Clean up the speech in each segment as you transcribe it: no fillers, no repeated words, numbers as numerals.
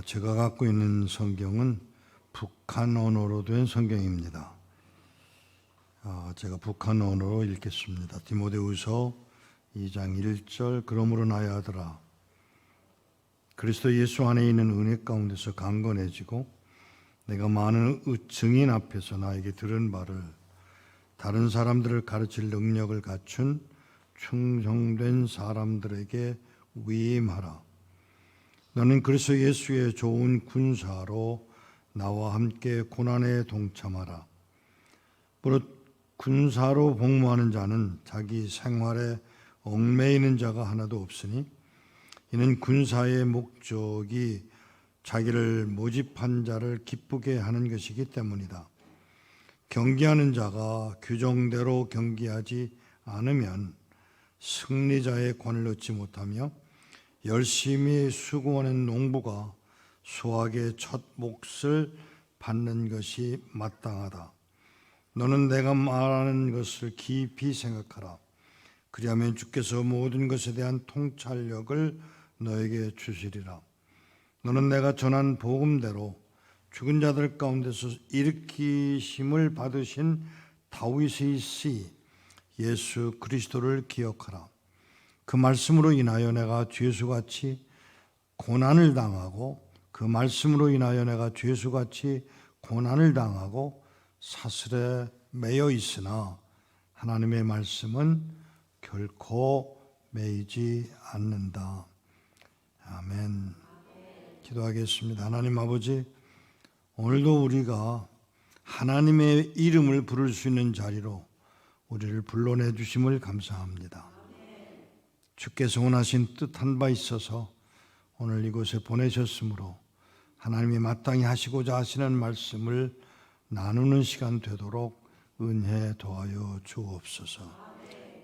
제가 갖고 있는 성경은 북한 언어로 된 성경입니다. 제가 북한 언어로 읽겠습니다. 디모데후서 2장 1절. 그러므로 나의 아들아, 그리스도 예수 안에 있는 은혜 가운데서 강건해지고 내가 많은 증인 앞에서 나에게 들은 바를 다른 사람들을 가르칠 능력을 갖춘 충성된 사람들에게 위임하라. 너는 그리스도 예수의 좋은 군사로 나와 함께 고난에 동참하라. 무릇 군사로 복무하는 자는 자기 생활에 얽매이는 자가 하나도 없으니 이는 군사의 목적이 자기를 모집한 자를 기쁘게 하는 것이기 때문이다. 경기하는 자가 규정대로 경기하지 않으면 승리자의 관을 얻지 못하며 열심히 수고하는 농부가 수확의 첫 몫을 받는 것이 마땅하다. 너는 내가 말하는 것을 깊이 생각하라. 그리하면 주께서 모든 것에 대한 통찰력을 너에게 주시리라. 너는 내가 전한 복음대로 죽은 자들 가운데서 일으키심을 받으신 다윗의 씨 예수 그리스도를 기억하라. 그 말씀으로 인하여 내가 죄수같이 고난을 당하고 그 말씀으로 인하여 내가 죄수같이 고난을 당하고 사슬에 매여 있으나 하나님의 말씀은 결코 매이지 않는다. 아멘. 기도하겠습니다. 하나님 아버지, 오늘도 우리가 하나님의 이름을 부를 수 있는 자리로 우리를 불러내 주심을 감사합니다. 주께서 원하신 뜻한 바 있어서 오늘 이곳에 보내셨으므로 하나님이 마땅히 하시고자 하시는 말씀을 나누는 시간 되도록 은혜 도하여 주옵소서.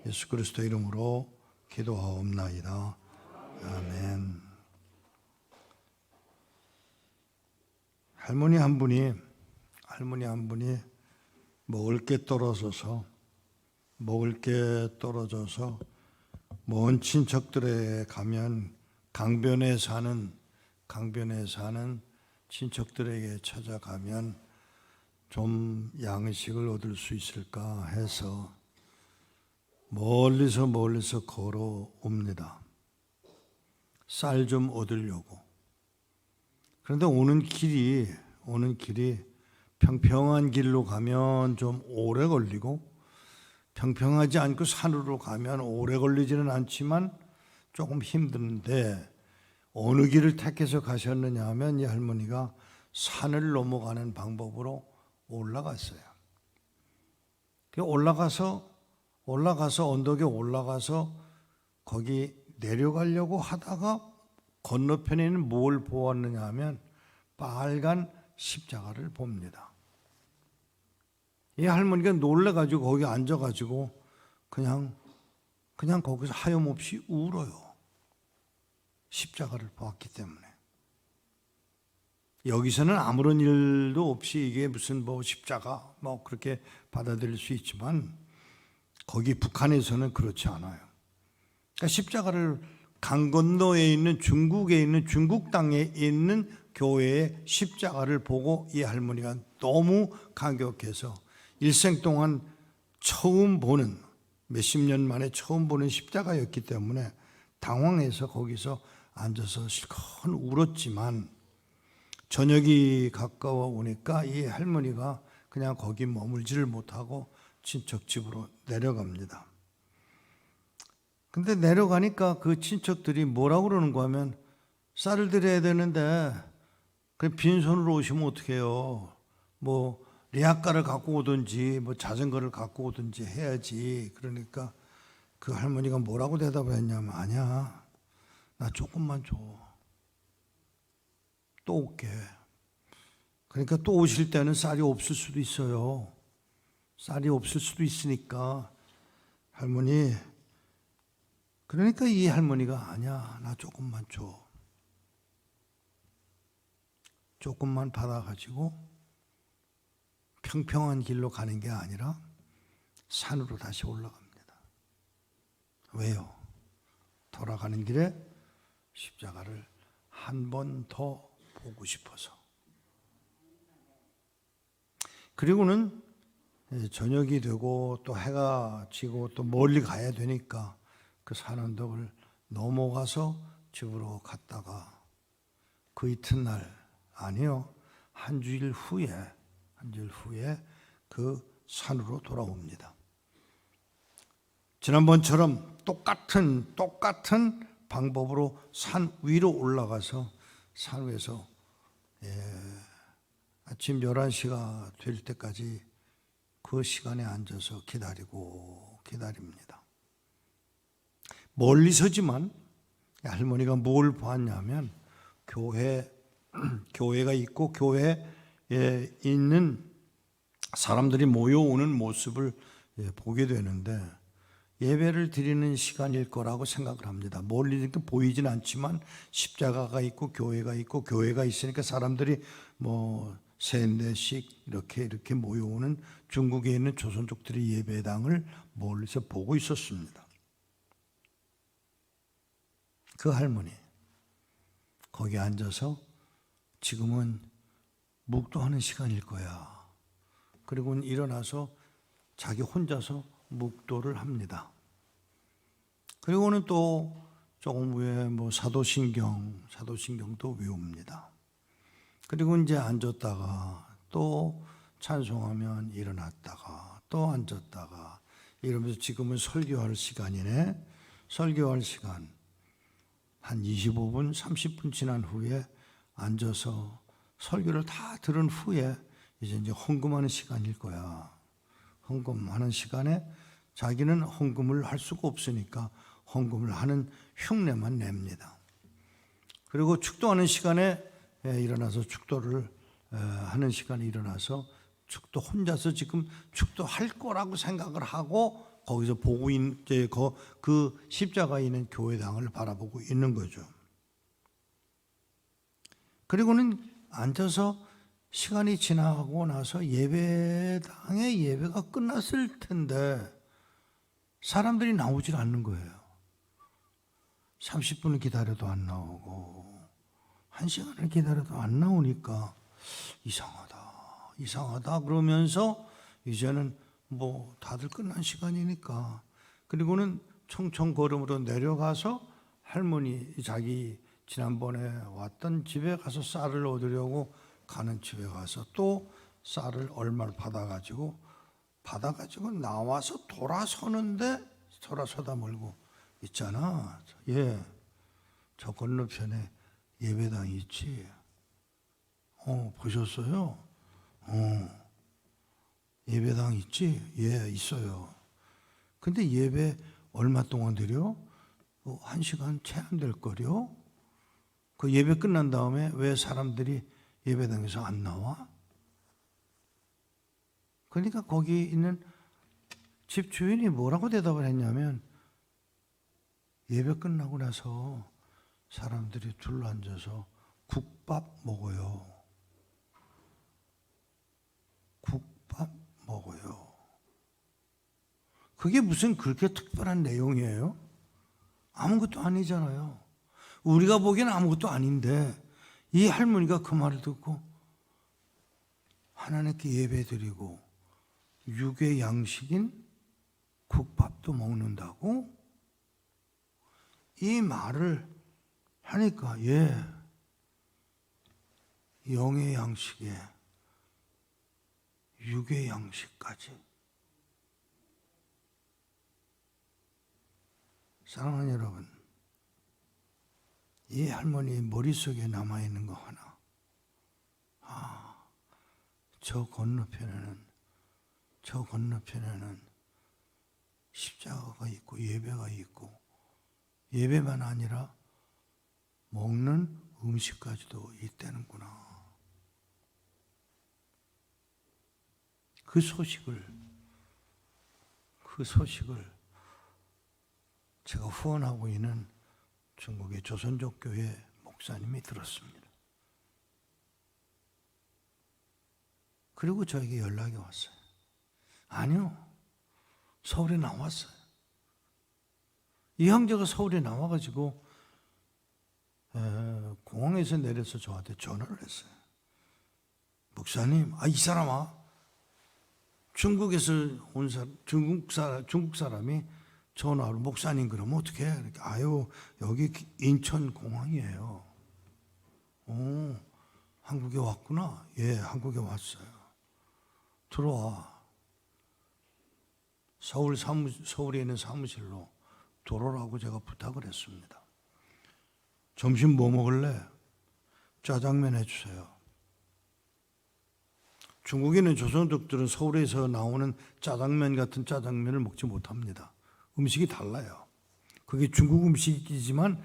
예수 그리스도 이름으로 기도하옵나이다. 아멘. 할머니 한 분이 먹을 게 떨어져서 먼 친척들에 가면 강변에 사는 친척들에게 찾아가면 좀 양식을 얻을 수 있을까 해서 멀리서 걸어옵니다. 쌀 좀 얻으려고. 그런데 오는 길이 평평한 길로 가면 좀 오래 걸리고 평평하지 않고 산으로 가면 오래 걸리지는 않지만 조금 힘든데 어느 길을 택해서 가셨느냐 하면 이 할머니가 산을 넘어가는 방법으로 올라갔어요. 올라가서 언덕에 올라가서 거기 내려가려고 하다가 건너편에 있는 뭘 보았느냐 하면 빨간 십자가를 봅니다. 이 할머니가 놀래가지고 거기 앉아가지고 그냥 거기서 하염없이 울어요. 십자가를 보았기 때문에. 여기서는 아무런 일도 없이 이게 무슨 십자가 그렇게 받아들일 수 있지만 거기 북한에서는 그렇지 않아요. 그러니까 십자가를 강 건너에 있는 중국에 있는 중국 땅에 있는 교회의 십자가를 보고 이 할머니가 너무 감격해서 일생 동안 몇십 년 만에 처음 보는 십자가였기 때문에 당황해서 거기서 앉아서 실컷 울었지만 저녁이 가까워 오니까 이 할머니가 그냥 거기 머물지를 못하고 친척 집으로 내려갑니다. 근데 내려가니까 그 친척들이 뭐라고 그러는가 하면 쌀을 드려야 되는데 빈손으로 오시면 어떡해요. 리아카를 갖고 오든지 자전거를 갖고 오든지 해야지. 그러니까 그 할머니가 뭐라고 대답했냐면 아니야, 나 조금만 줘. 또 올게. 그러니까 또 오실 때는 쌀이 없을 수도 있어요. 쌀이 없을 수도 있으니까 할머니, 그러니까 이 할머니가 아니야, 나 조금만 줘. 조금만 받아가지고 평평한 길로 가는 게 아니라 산으로 다시 올라갑니다. 왜요? 돌아가는 길에 십자가를 한 번 더 보고 싶어서. 그리고는 저녁이 되고 또 해가 지고 또 멀리 가야 되니까 그 산 언덕을 넘어가서 집으로 갔다가 그 이튿날, 아니요, 한 주일 후에 그 산으로 돌아옵니다. 지난번처럼 똑같은 방법으로 산 위로 올라가서 산 위에서 아침 11시가 될 때까지 그 시간에 앉아서 기다립니다. 멀리서지만 할머니가 뭘 봤냐면 교회가 있고 교회에 있는 사람들이 모여오는 모습을 보게 되는데 예배를 드리는 시간일 거라고 생각을 합니다. 멀리 보이진 않지만 십자가가 있고 교회가 있으니까 사람들이 뭐 셋넷씩 이렇게 모여오는 중국에 있는 조선족들의 예배당을 멀리서 보고 있었습니다. 그 할머니 거기 앉아서 지금은 묵도하는 시간일 거야. 그리고는 일어나서 자기 혼자서 묵도를 합니다. 그리고는 또 조금 후에 뭐 사도신경도 외웁니다. 그리고 이제 앉았다가 또 찬송하면 일어났다가 또 앉았다가 이러면서 지금은 설교할 시간이네. 설교할 시간 한 25분, 30분 지난 후에 앉아서 설교를 다 들은 후에 이제 헌금하는 시간일 거야. 헌금하는 시간에 자기는 헌금을 할 수가 없으니까 헌금을 하는 흉내만 냅니다. 그리고 축도하는 시간에 일어나서 축도를 하는 시간에 일어나서 축도 혼자서 지금 축도할 거라고 생각을 하고 거기서 보고 있는 그 십자가에 있는 교회당을 바라보고 있는 거죠. 그리고는 앉아서 시간이 지나고 나서 예배당의 예배가 끝났을 텐데 사람들이 나오질 않는 거예요. 30분을 기다려도 안 나오고 1시간을 기다려도 안 나오니까 이상하다 그러면서 이제는 뭐 다들 끝난 시간이니까 그리고는 청청 걸음으로 내려가서 할머니 자기 지난번에 왔던 집에 가서 쌀을 얻으려고 가는 집에 가서 또 쌀을 얼마를 받아가지고 나와서 돌아서다 말고 있잖아. 저 건너편에 예배당이 있지. 보셨어요? 예배당 있지? 있어요. 근데 예배 얼마 동안 드려? 1시간 채 안 될 거려? 그 예배 끝난 다음에 왜 사람들이 예배당에서 안 나와? 그러니까 거기 있는 집 주인이 뭐라고 대답을 했냐면 예배 끝나고 나서 사람들이 둘러앉아서 국밥 먹어요. 그게 무슨 그렇게 특별한 내용이에요? 아무것도 아니잖아요. 우리가 보기에는 아무것도 아닌데 이 할머니가 그 말을 듣고 하나님께 예배드리고 육의 양식인 국밥도 먹는다고? 이 말을 하니까 영의 양식에 육의 양식까지. 사랑하는 여러분, 이 할머니 머릿속에 남아있는 거 하나. 저 건너편에는 십자가가 있고 예배가 있고 예배만 아니라 먹는 음식까지도 있다는구나. 그 소식을 제가 후원하고 있는 중국의 조선족 교회 목사님이 들었습니다. 그리고 저에게 연락이 왔어요. 아니요, 서울에 나왔어요. 이 형제가 서울에 나와가지고 공항에서 내려서 저한테 전화를 했어요. 목사님, 이 사람아, 중국에서 온 사람, 중국 사람이 전화로 목사님 그러면 어떻게 해? 이렇게, 여기 인천 공항이에요. 한국에 왔구나. 예, 한국에 왔어요. 들어와. 서울에 있는 사무실로 들어오라고 제가 부탁을 했습니다. 점심 뭐 먹을래? 짜장면 해주세요. 중국에 있는 조선족들은 서울에서 나오는 짜장면 같은 짜장면을 먹지 못합니다. 음식이 달라요. 그게 중국 음식이지만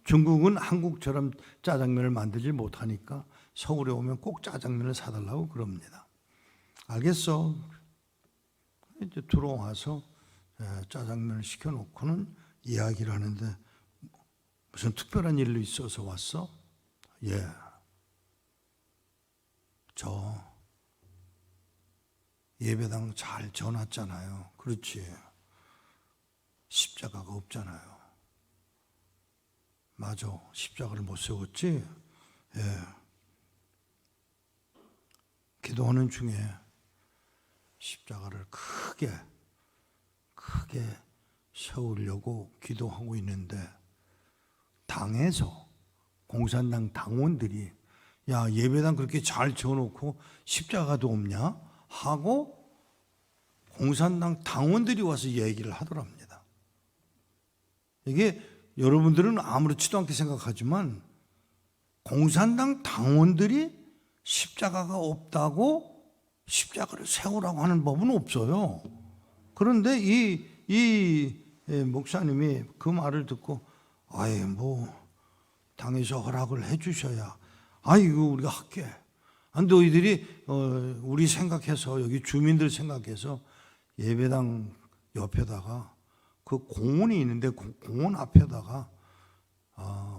중국은 한국처럼 짜장면을 만들지 못하니까 서울에 오면 꼭 짜장면을 사달라고 그럽니다. 알겠어. 이제 들어와서 짜장면을 시켜놓고는 이야기를 하는데 무슨 특별한 일로 있어서 왔어? 예. 저 예배당 잘 져놨잖아요. 그렇지. 십자가가 없잖아요. 맞아. 십자가를 못 세웠지? 예. 기도하는 중에 십자가를 크게 세우려고 기도하고 있는데 당에서 공산당 당원들이 야, 예배당 그렇게 잘 지어놓고 십자가도 없냐? 하고 공산당 당원들이 와서 얘기를 하더랍니다. 이게 여러분들은 아무렇지도 않게 생각하지만 공산당 당원들이 십자가가 없다고 십자가를 세우라고 하는 법은 없어요. 그런데 이 목사님이 그 말을 듣고 당에서 허락을 해 주셔야 이거 우리가 할게. 너희들이 우리 생각해서 여기 주민들 생각해서 예배당 옆에다가 그 공원이 있는데 공원 앞에다가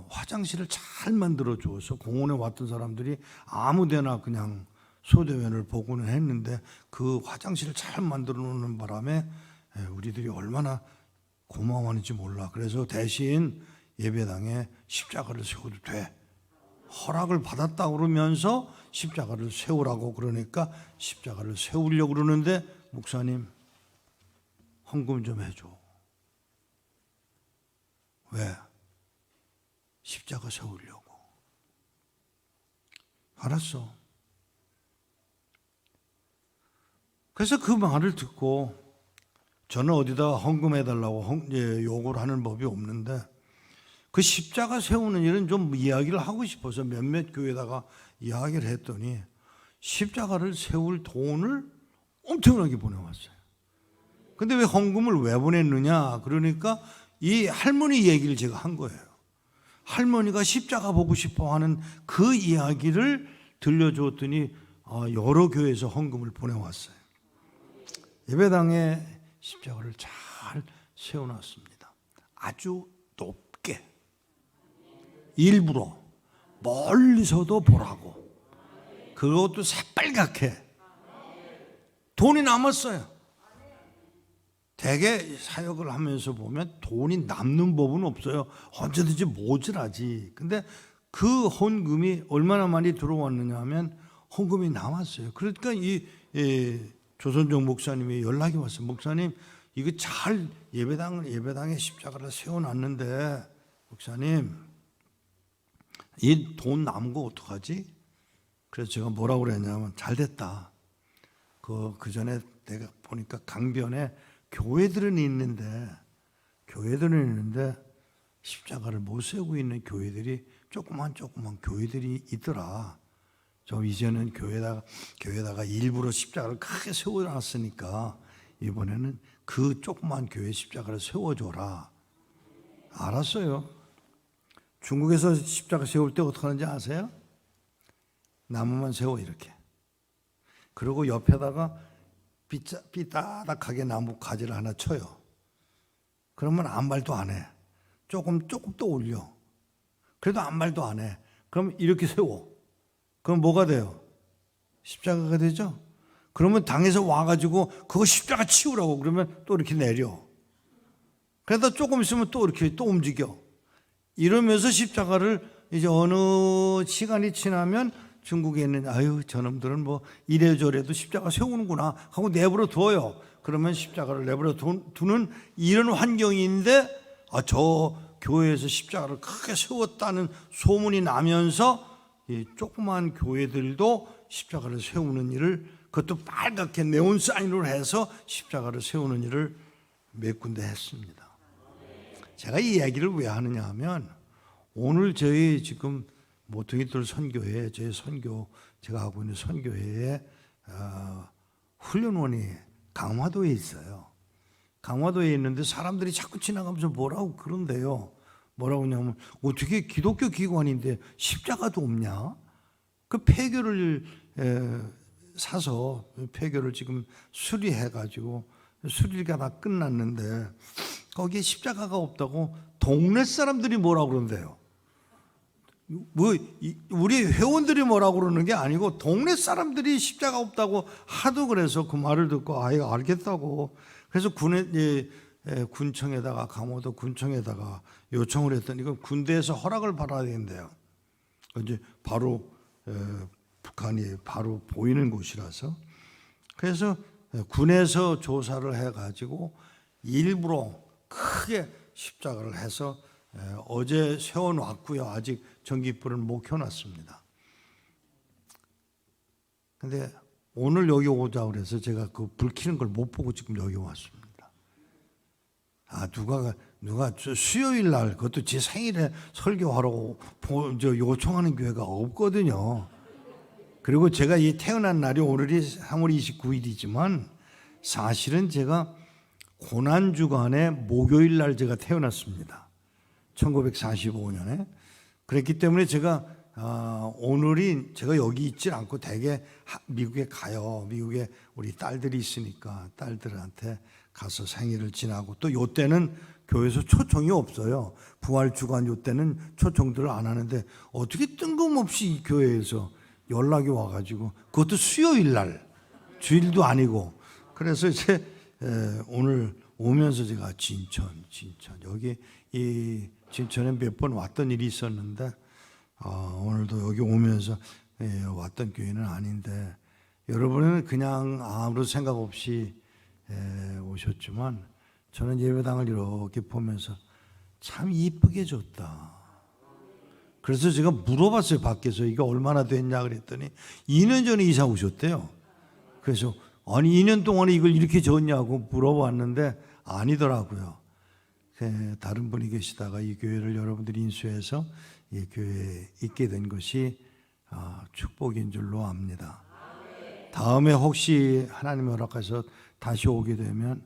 화장실을 잘 만들어 주어서 공원에 왔던 사람들이 아무데나 그냥 소대원을 보고는 했는데 그 화장실을 잘 만들어 놓는 바람에 우리들이 얼마나 고마워하는지 몰라. 그래서 대신 예배당에 십자가를 세워도 돼. 허락을 받았다 그러면서 십자가를 세우라고 그러니까 십자가를 세우려고 그러는데 목사님 헌금 좀 해줘. 왜? 십자가 세우려고. 알았어. 그래서 그 말을 듣고 저는 어디다 헌금해달라고 요구를 하는 법이 없는데 그 십자가 세우는 일은 좀 이야기를 하고 싶어서 몇몇 교회에다가 이야기를 했더니 십자가를 세울 돈을 엄청나게 보내왔어요. 근데 왜 헌금을 왜 보냈느냐? 그러니까 이 할머니 얘기를 제가 한 거예요. 할머니가 십자가 보고 싶어 하는 그 이야기를 들려주었더니 여러 교회에서 헌금을 보내왔어요. 예배당에 십자가를 잘 세워놨습니다. 아주 높게. 일부러 멀리서도 보라고. 그것도 새빨갛게. 돈이 남았어요. 대개 사역을 하면서 보면 돈이 남는 법은 없어요. 언제든지 모자라지. 근데 그 헌금이 얼마나 많이 들어왔느냐 하면 헌금이 남았어요. 그러니까 이 조선종 목사님이 연락이 왔어요. 목사님, 이거 잘 예배당에 십자가를 세워놨는데 목사님 이 돈 남은 거 어떡하지? 그래서 제가 뭐라고 그랬냐면 잘 됐다. 그 전에 내가 보니까 강변에 교회들은 있는데 십자가를 못 세우고 있는 교회들이 조그만 교회들이 있더라. 좀 이제는 교회다가 일부러 십자가를 크게 세워놨으니까 이번에는 그 조그만 교회 십자가를 세워줘라. 알았어요. 중국에서 십자가 세울 때 어떻게 하는지 아세요? 나무만 세워 이렇게. 그리고 옆에다가 삐딱하게 나무 가지를 하나 쳐요. 그러면 아무 말도 안 해. 조금 더 올려. 그래도 아무 말도 안 해. 그럼 이렇게 세워. 그럼 뭐가 돼요? 십자가가 되죠? 그러면 당에서 와가지고 그거 십자가 치우라고 그러면 또 이렇게 내려. 그러다 조금 있으면 또 이렇게 또 움직여. 이러면서 십자가를 이제 어느 시간이 지나면 중국에 있는 저놈들은 뭐 이래저래도 십자가 세우는구나 하고 내버려 둬요. 그러면 십자가를 내버려 두는 이런 환경인데 저 교회에서 십자가를 크게 세웠다는 소문이 나면서 이 조그만 교회들도 십자가를 세우는 일을, 그것도 빨갛게 네온 사인으로 해서 십자가를 세우는 일을 몇 군데 했습니다. 제가 이 이야기를 왜 하느냐 하면 오늘 저희 지금 모퉁이돌 선교회, 제가 하고 있는 선교회에 훈련원이 강화도에 있어요. 강화도에 있는데 사람들이 자꾸 지나가면서 뭐라고 그런데요. 뭐라고 하냐면 어떻게 기독교 기관인데 십자가도 없냐? 그 폐교를 사서 폐교를 지금 수리해가지고 수리가 다 끝났는데 거기에 십자가가 없다고 동네 사람들이 뭐라고 그런대요. 뭐 우리 회원들이 뭐라고 그러는 게 아니고 동네 사람들이 십자가 없다고 하도 그래서 그 말을 듣고 알겠다고 그래서 군청에다가 강화도 군청에다가 요청을 했더니 이건 군대에서 허락을 받아야 된대요. 이제 바로 북한이 바로 보이는 곳이라서 그래서 군에서 조사를 해가지고 일부러 크게 십자가를 해서 어제 세워놨고요. 아직 전깃불은 못 켜놨습니다. 근데 오늘 여기 오자 그래서 제가 그 불 켜는 걸 못 보고 지금 여기 왔습니다. 누가 수요일 날 그것도 제 생일에 설교하라고 요청하는 교회가 없거든요. 그리고 제가 이 태어난 날이 오늘이 3월 29일이지만 사실은 제가 고난주간에 목요일 날 제가 태어났습니다. 1945년에. 그랬기 때문에 제가 오늘이 제가 여기 있질 않고 대개 미국에 가요. 미국에 우리 딸들이 있으니까 딸들한테 가서 생일을 지나고 또 요때는 교회에서 초청이 없어요. 부활주간 요때는 초청들을 안 하는데 어떻게 뜬금없이 이 교회에서 연락이 와가지고 그것도 수요일 날 주일도 아니고 그래서 이제 오늘 오면서 제가 진천 여기 이 진천에 몇 번 왔던 일이 있었는데 오늘도 여기 오면서 왔던 교회는 아닌데 여러분은 그냥 아무런 생각 없이 오셨지만 저는 예배당을 이렇게 보면서 참 이쁘게 줬다. 그래서 제가 물어봤어요. 밖에서 이게 얼마나 됐냐 그랬더니 2년 전에 이사 오셨대요. 그래서 아니 2년 동안에 이걸 이렇게 줬냐고 물어봤는데 아니더라고요. 다른 분이 계시다가 이 교회를 여러분들이 인수해서 이 교회에 있게 된 것이 축복인 줄로 압니다. 다음에 혹시 하나님이 허락해서 다시 오게 되면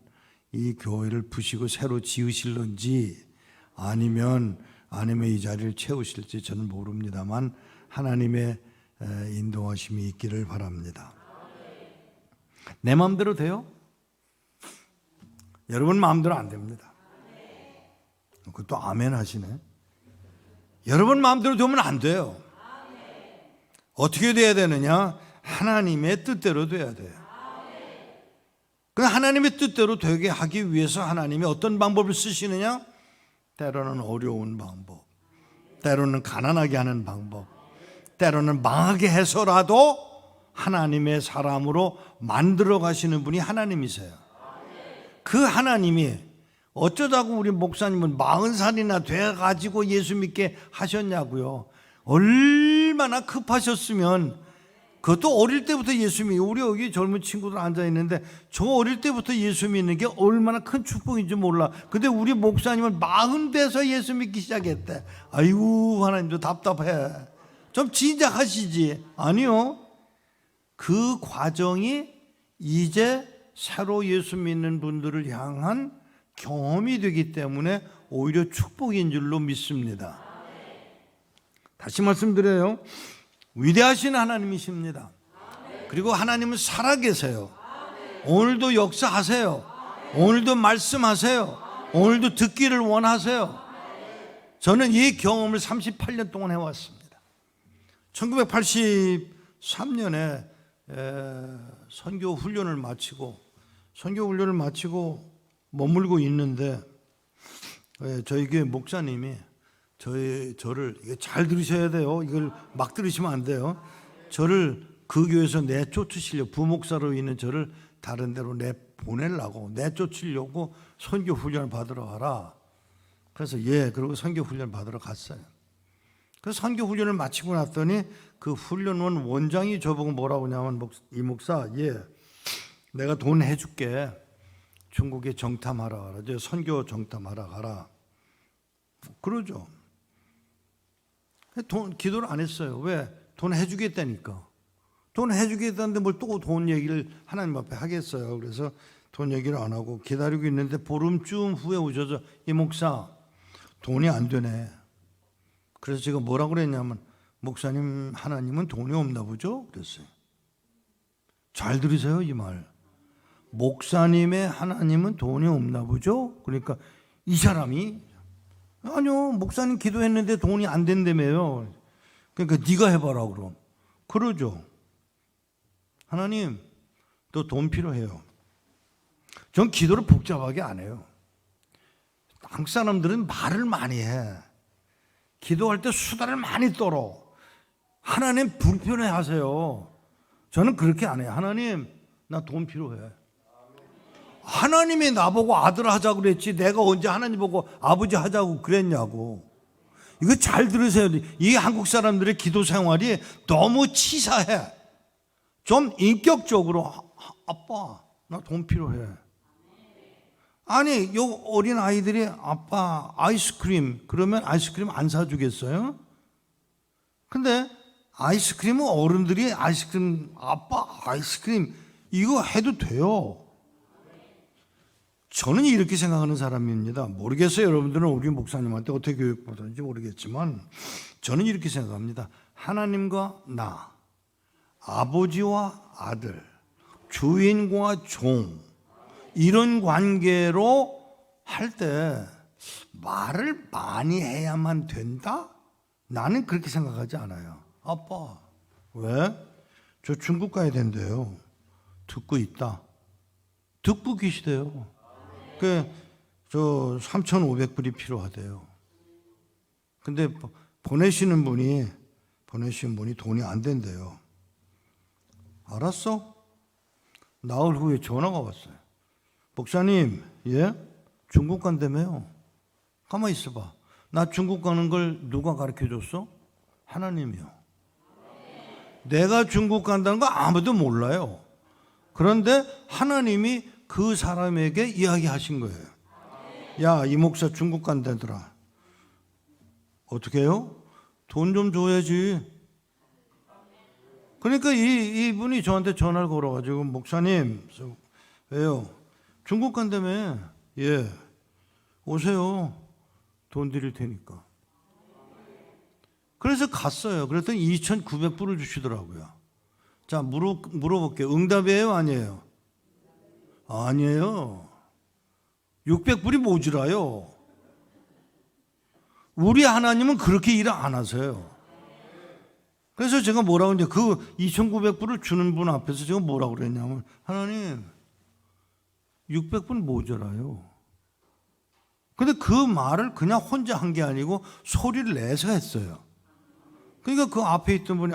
이 교회를 부시고 새로 지으실런지 아니면 이 자리를 채우실지 저는 모릅니다만 하나님의 인도하심이 있기를 바랍니다. 내 마음대로 돼요? 여러분 마음대로 안 됩니다. 그것도 아멘 하시네. 여러분 마음대로 되면 안 돼요. 어떻게 돼야 되느냐? 하나님의 뜻대로 돼야 돼요. 그 하나님의 뜻대로 되게 하기 위해서 하나님이 어떤 방법을 쓰시느냐? 때로는 어려운 방법, 때로는 가난하게 하는 방법, 때로는 망하게 해서라도 하나님의 사람으로 만들어 가시는 분이 하나님이세요. 그 하나님이 어쩌자고 우리 목사님은 40살이나 돼가지고 예수 믿게 하셨냐고요. 얼마나 급하셨으면 그것도 어릴 때부터 예수 믿고 우리 여기 젊은 친구들 앉아있는데 저 어릴 때부터 예수 믿는 게 얼마나 큰 축복인지 몰라. 근데 우리 목사님은 40 돼서 예수 믿기 시작했대. 아이고 하나님도 답답해. 좀 진작하시지. 아니요. 그 과정이 이제 새로 예수 믿는 분들을 향한 경험이 되기 때문에 오히려 축복인 줄로 믿습니다. 다시 말씀드려요. 위대하신 하나님이십니다. 그리고 하나님은 살아계세요. 오늘도 역사하세요. 오늘도 말씀하세요. 오늘도 듣기를 원하세요. 저는 이 경험을 38년 동안 해왔습니다. 1983년에 선교 훈련을 마치고 머물고 있는데 저희 교회 목사님이 저를 이거 잘 들으셔야 돼요. 이걸 막 들으시면 안 돼요. 저를 그 교회에서 내쫓으시려고, 부목사로 있는 저를 다른 데로 내보내려고, 내쫓으려고 선교 훈련을 받으러 가라. 그래서 그리고 선교 훈련 받으러 갔어요. 그래서 선교 훈련을 마치고 났더니 그 훈련원 원장이 저보고 뭐라고 하냐면, 이 목사, 내가 돈 해줄게. 중국에 정탐하러 가라. 선교 정탐하러 가라. 그러죠. 기도를 안 했어요. 왜? 돈 해주겠다니까. 돈 해주겠다는데 뭘 또 돈 얘기를 하나님 앞에 하겠어요. 그래서 돈 얘기를 안 하고 기다리고 있는데 보름쯤 후에 오셔서, 이 목사, 돈이 안 되네. 그래서 제가 뭐라고 그랬냐면, 목사님, 하나님은 돈이 없나 보죠? 그랬어요. 잘 들으세요, 이 말. 목사님의 하나님은 돈이 없나 보죠? 그러니까 이 사람이, 아니요, 목사님 기도했는데 돈이 안 된다며요. 그러니까 네가 해봐라 그럼. 그러죠. 하나님, 또 돈 필요해요. 전 기도를 복잡하게 안 해요. 한국 사람들은 말을 많이 해. 기도할 때 수다를 많이 떨어. 하나님 불편해 하세요. 저는 그렇게 안 해요. 하나님, 나 돈 필요해. 하나님이 나보고 아들 하자고 그랬지 내가 언제 하나님 보고 아버지 하자고 그랬냐고. 이거 잘 들으세요. 이 한국 사람들의 기도 생활이 너무 치사해. 좀 인격적으로, 아빠, 나 돈 필요해. 아니, 요 어린 아이들이 아빠 아이스크림, 그러면 아이스크림 안 사주겠어요? 근데 아이스크림은 어른들이 아이스크림, 아빠 아이스크림 이거 해도 돼요. 저는 이렇게 생각하는 사람입니다. 모르겠어요. 여러분들은 우리 목사님한테 어떻게 교육받았는지 모르겠지만 저는 이렇게 생각합니다. 하나님과 나, 아버지와 아들, 주인과 종, 이런 관계로 할 때 말을 많이 해야만 된다? 나는 그렇게 생각하지 않아요. 아빠, 왜? 저 중국 가야 된대요. 듣고 있다. 듣고 계시대요. 저 3,500불이 필요하대요. 근데 보내시는 분이 돈이 안 된대요. 알았어? 나흘 후에 전화가 왔어요. 목사님, 중국 간다며요. 가만히 있어봐. 나 중국 가는 걸 누가 가르쳐 줬어? 하나님이요. 내가 중국 간다는 거 아무도 몰라요. 그런데 하나님이 그 사람에게 이야기하신 거예요. 야, 이 목사 중국 간다더라. 어떻게 해요? 돈 좀 줘야지. 그러니까 이분이 저한테 전화를 걸어가지고, 목사님, 왜요? 중국 간다며. 오세요. 돈 드릴 테니까. 그래서 갔어요. 그랬더니 2,900불을 주시더라고요. 자, 물어볼게요. 응답이에요? 아니에요? 아니에요. 600불이 모자라요. 우리 하나님은 그렇게 일 안 하세요. 그래서 제가 뭐라고 이제 그 2,900불을 주는 분 앞에서 제가 뭐라고 그랬냐면, 하나님 600불 모자라요. 근데 그 말을 그냥 혼자 한 게 아니고 소리를 내서 했어요. 그러니까 그 앞에 있던 분이,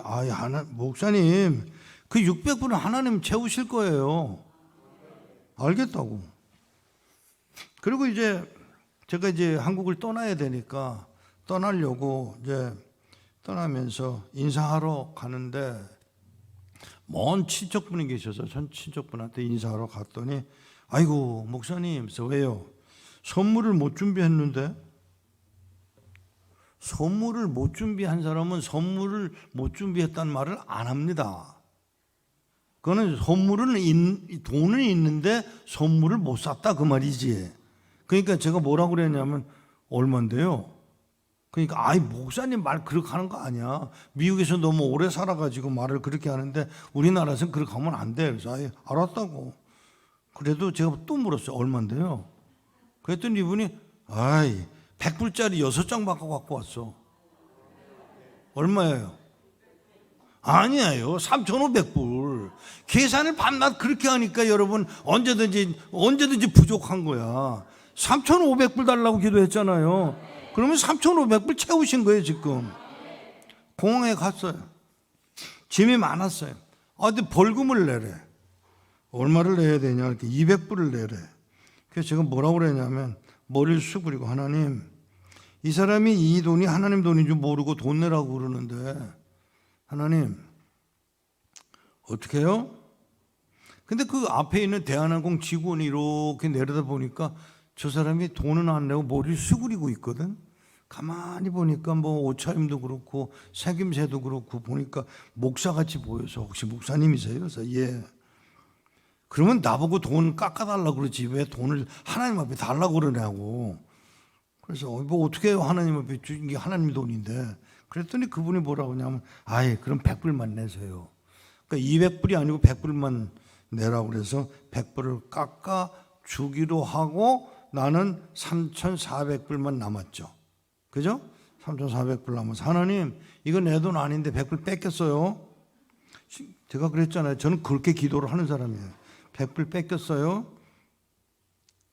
목사님 그 600불은 하나님 채우실 거예요. 알겠다고. 그리고 제가 한국을 떠나야 되니까 떠나려고 떠나면서 인사하러 가는데 먼 친척분이 계셔서 전 친척분한테 인사하러 갔더니, 아이고 목사님, 왜요? 선물을 못 준비했는데. 선물을 못 준비한 사람은 선물을 못 준비했다는 말을 안 합니다. 그거는 돈은 있는데 선물을 못 샀다 그 말이지. 그러니까 제가 뭐라고 그랬냐면, 얼만데요? 그러니까 목사님 말 그렇게 하는 거 아니야. 미국에서 너무 오래 살아가지고 말을 그렇게 하는데 우리나라에서는 그렇게 하면 안 돼. 그래서 알았다고. 그래도 제가 또 물었어요. 얼만데요? 그랬더니 이분이 100불짜리 6장 갖고 왔어. 얼마예요? 아니에요. 3,500불. 계산을 밤낮 그렇게 하니까 여러분 언제든지 부족한 거야. 3,500불 달라고 기도했잖아요. 그러면 3,500불 채우신 거예요 지금. 공항에 갔어요. 짐이 많았어요. 근데 벌금을 내래. 얼마를 내야 되냐, 이렇게 200불을 내래. 그래서 제가 뭐라고 그랬냐면, 머리를 숙이고, 하나님, 이 사람이 이 돈이 하나님 돈인 줄 모르고 돈 내라고 그러는데, 하나님, 어떻게 해요? 근데 그 앞에 있는 대한항공 직원이 이렇게 내려다 보니까 저 사람이 돈은 안 내고 머리를 수그리고 있거든. 가만히 보니까 뭐 옷차림도 그렇고 생김새도 그렇고 보니까 목사같이 보여서, 혹시 목사님이세요? 그래서 예. 그러면 나보고 돈 깎아달라고 그러지 왜 돈을 하나님 앞에 달라고 그러냐고. 그래서 뭐 어떻게 해요, 하나님 앞에 이게 하나님 돈인데. 그랬더니 그분이 뭐라고 하냐면, 아예 그럼 100불만 내세요. 그러니까 200불이 아니고 100불만 내라고 그래서 100불을 깎아 주기로 하고, 나는 3,400불만 남았죠. 그죠? 3,400불 남아서, 하나님 이거 내 돈 아닌데 100불 뺏겼어요. 제가 그랬잖아요. 저는 그렇게 기도를 하는 사람이에요. 100불 뺏겼어요.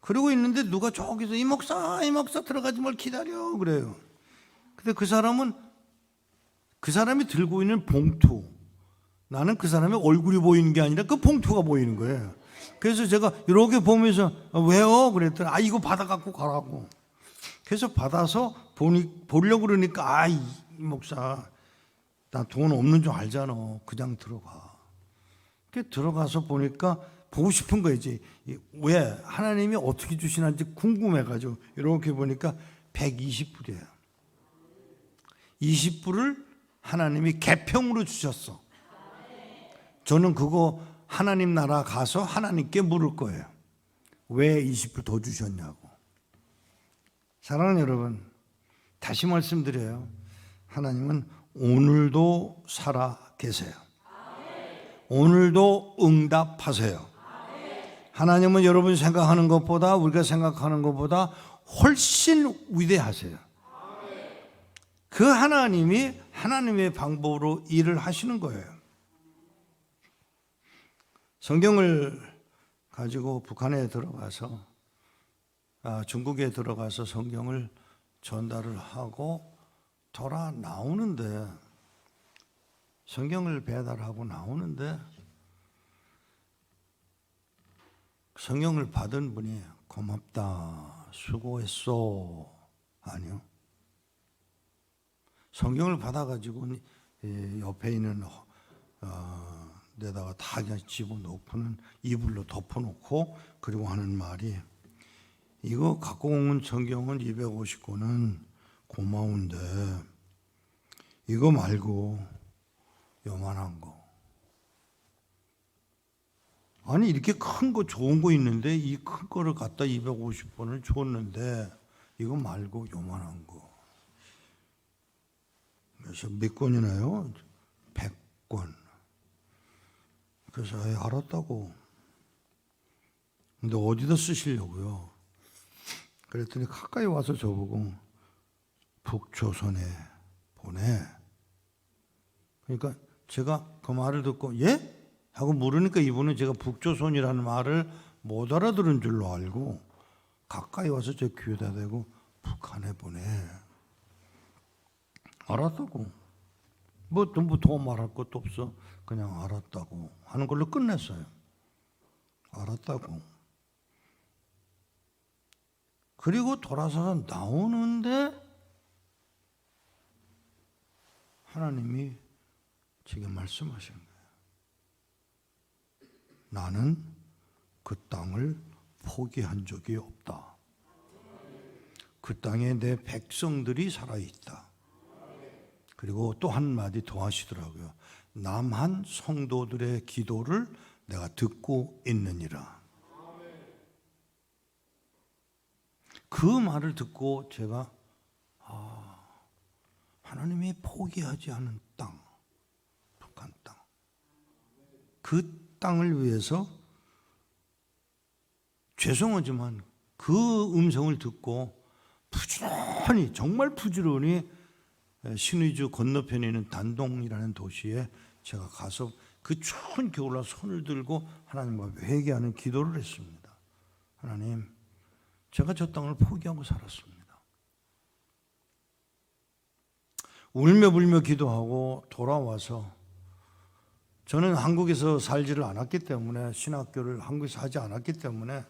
그러고 있는데 누가 저기서 이 목사 들어가지 말 기다려 그래요. 근데 그 사람이 들고 있는 봉투, 나는 그 사람의 얼굴이 보이는 게 아니라 그 봉투가 보이는 거예요. 그래서 제가 이렇게 보면서 왜요? 그랬더니 이거 받아 갖고 가라고. 그래서 받아서 보려고 그러니까 이 목사 나 돈 없는 줄 알잖아. 그냥 들어가. 그렇게 들어가서 보니까 보고 싶은 거지. 왜 하나님이 어떻게 주시는지 궁금해가지고 이렇게 보니까 120불이에요. 20불을 하나님이 계평으로 주셨어. 저는 그거 하나님 나라 가서 하나님께 물을 거예요. 왜 20불 더 주셨냐고. 사랑하는 여러분, 다시 말씀드려요. 하나님은 오늘도 살아 계세요. 오늘도 응답하세요. 하나님은 여러분 생각하는 것보다, 우리가 생각하는 것보다 훨씬 위대하세요. 그 하나님이 하나님의 방법으로 일을 하시는 거예요. 성경을 가지고 북한에 들어가서, 중국에 들어가서 성경을 전달을 하고 돌아 나오는데, 성경을 배달하고 나오는데 성경을 받은 분이 고맙다, 수고했어. 아니요. 성경을 받아가지고 옆에 있는 데다가 다 그냥 집어넣고는 이불로 덮어놓고, 그리고 하는 말이, 이거 갖고 온 성경은 250권은 고마운데 이거 말고 요만한 거, 아니 이렇게 큰 거 좋은 거 있는데 이 큰 거를 갖다 250권을 줬는데 이거 말고 요만한 거. 그래서 몇 권이나요? 100권. 그래서 알았다고. 근데 어디다 쓰시려고요? 그랬더니 가까이 와서 저보고 북조선에 보내. 그러니까 제가 그 말을 듣고 예? 하고 물으니까 이분은 제가 북조선이라는 말을 못 알아들은 줄로 알고 가까이 와서 제 귀에다 대고 북한에 보내. 알았다고. 뭐 더 말할 것도 없어. 그냥 알았다고 하는 걸로 끝냈어요. 알았다고. 그리고 돌아서서 나오는데 하나님이 제게 말씀하신 거예요. 나는 그 땅을 포기한 적이 없다. 그 땅에 내 백성들이 살아있다. 그리고 또 한마디 더 하시더라고요. 남한 성도들의 기도를 내가 듣고 있느니라. 그 말을 듣고 제가 하나님이 포기하지 않은 땅, 북한 땅, 그 땅을 위해서 죄송하지만 그 음성을 듣고 부지런히, 정말 부지런히 신의주 건너편에 있는 단동이라는 도시에 제가 가서 그 추운 겨울날 손을 들고 하나님 앞에 회개하는 기도를 했습니다. 하나님, 제가 저 땅을 포기하고 살았습니다. 울며 불며 기도하고 돌아와서 저는 한국에서 살지를 않았기 때문에 신학교를 한국에서 하지 않았기 때문에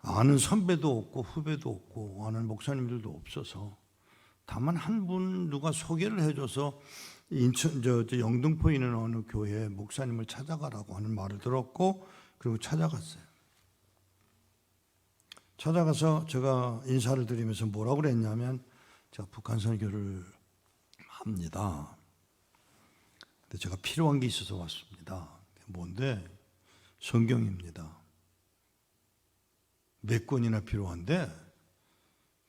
아는 선배도 없고 후배도 없고 아는 목사님들도 없어서 다만 한 분 누가 소개를 해줘서 인천 영등포에 있는 어느 교회 목사님을 찾아가라고 하는 말을 들었고 그리고 찾아갔어요. 찾아가서 제가 인사를 드리면서 뭐라고 그랬냐면 제가 북한 선교를 합니다. 근데 제가 필요한 게 있어서 왔습니다. 뭔데? 성경입니다. 몇 권이나 필요한데?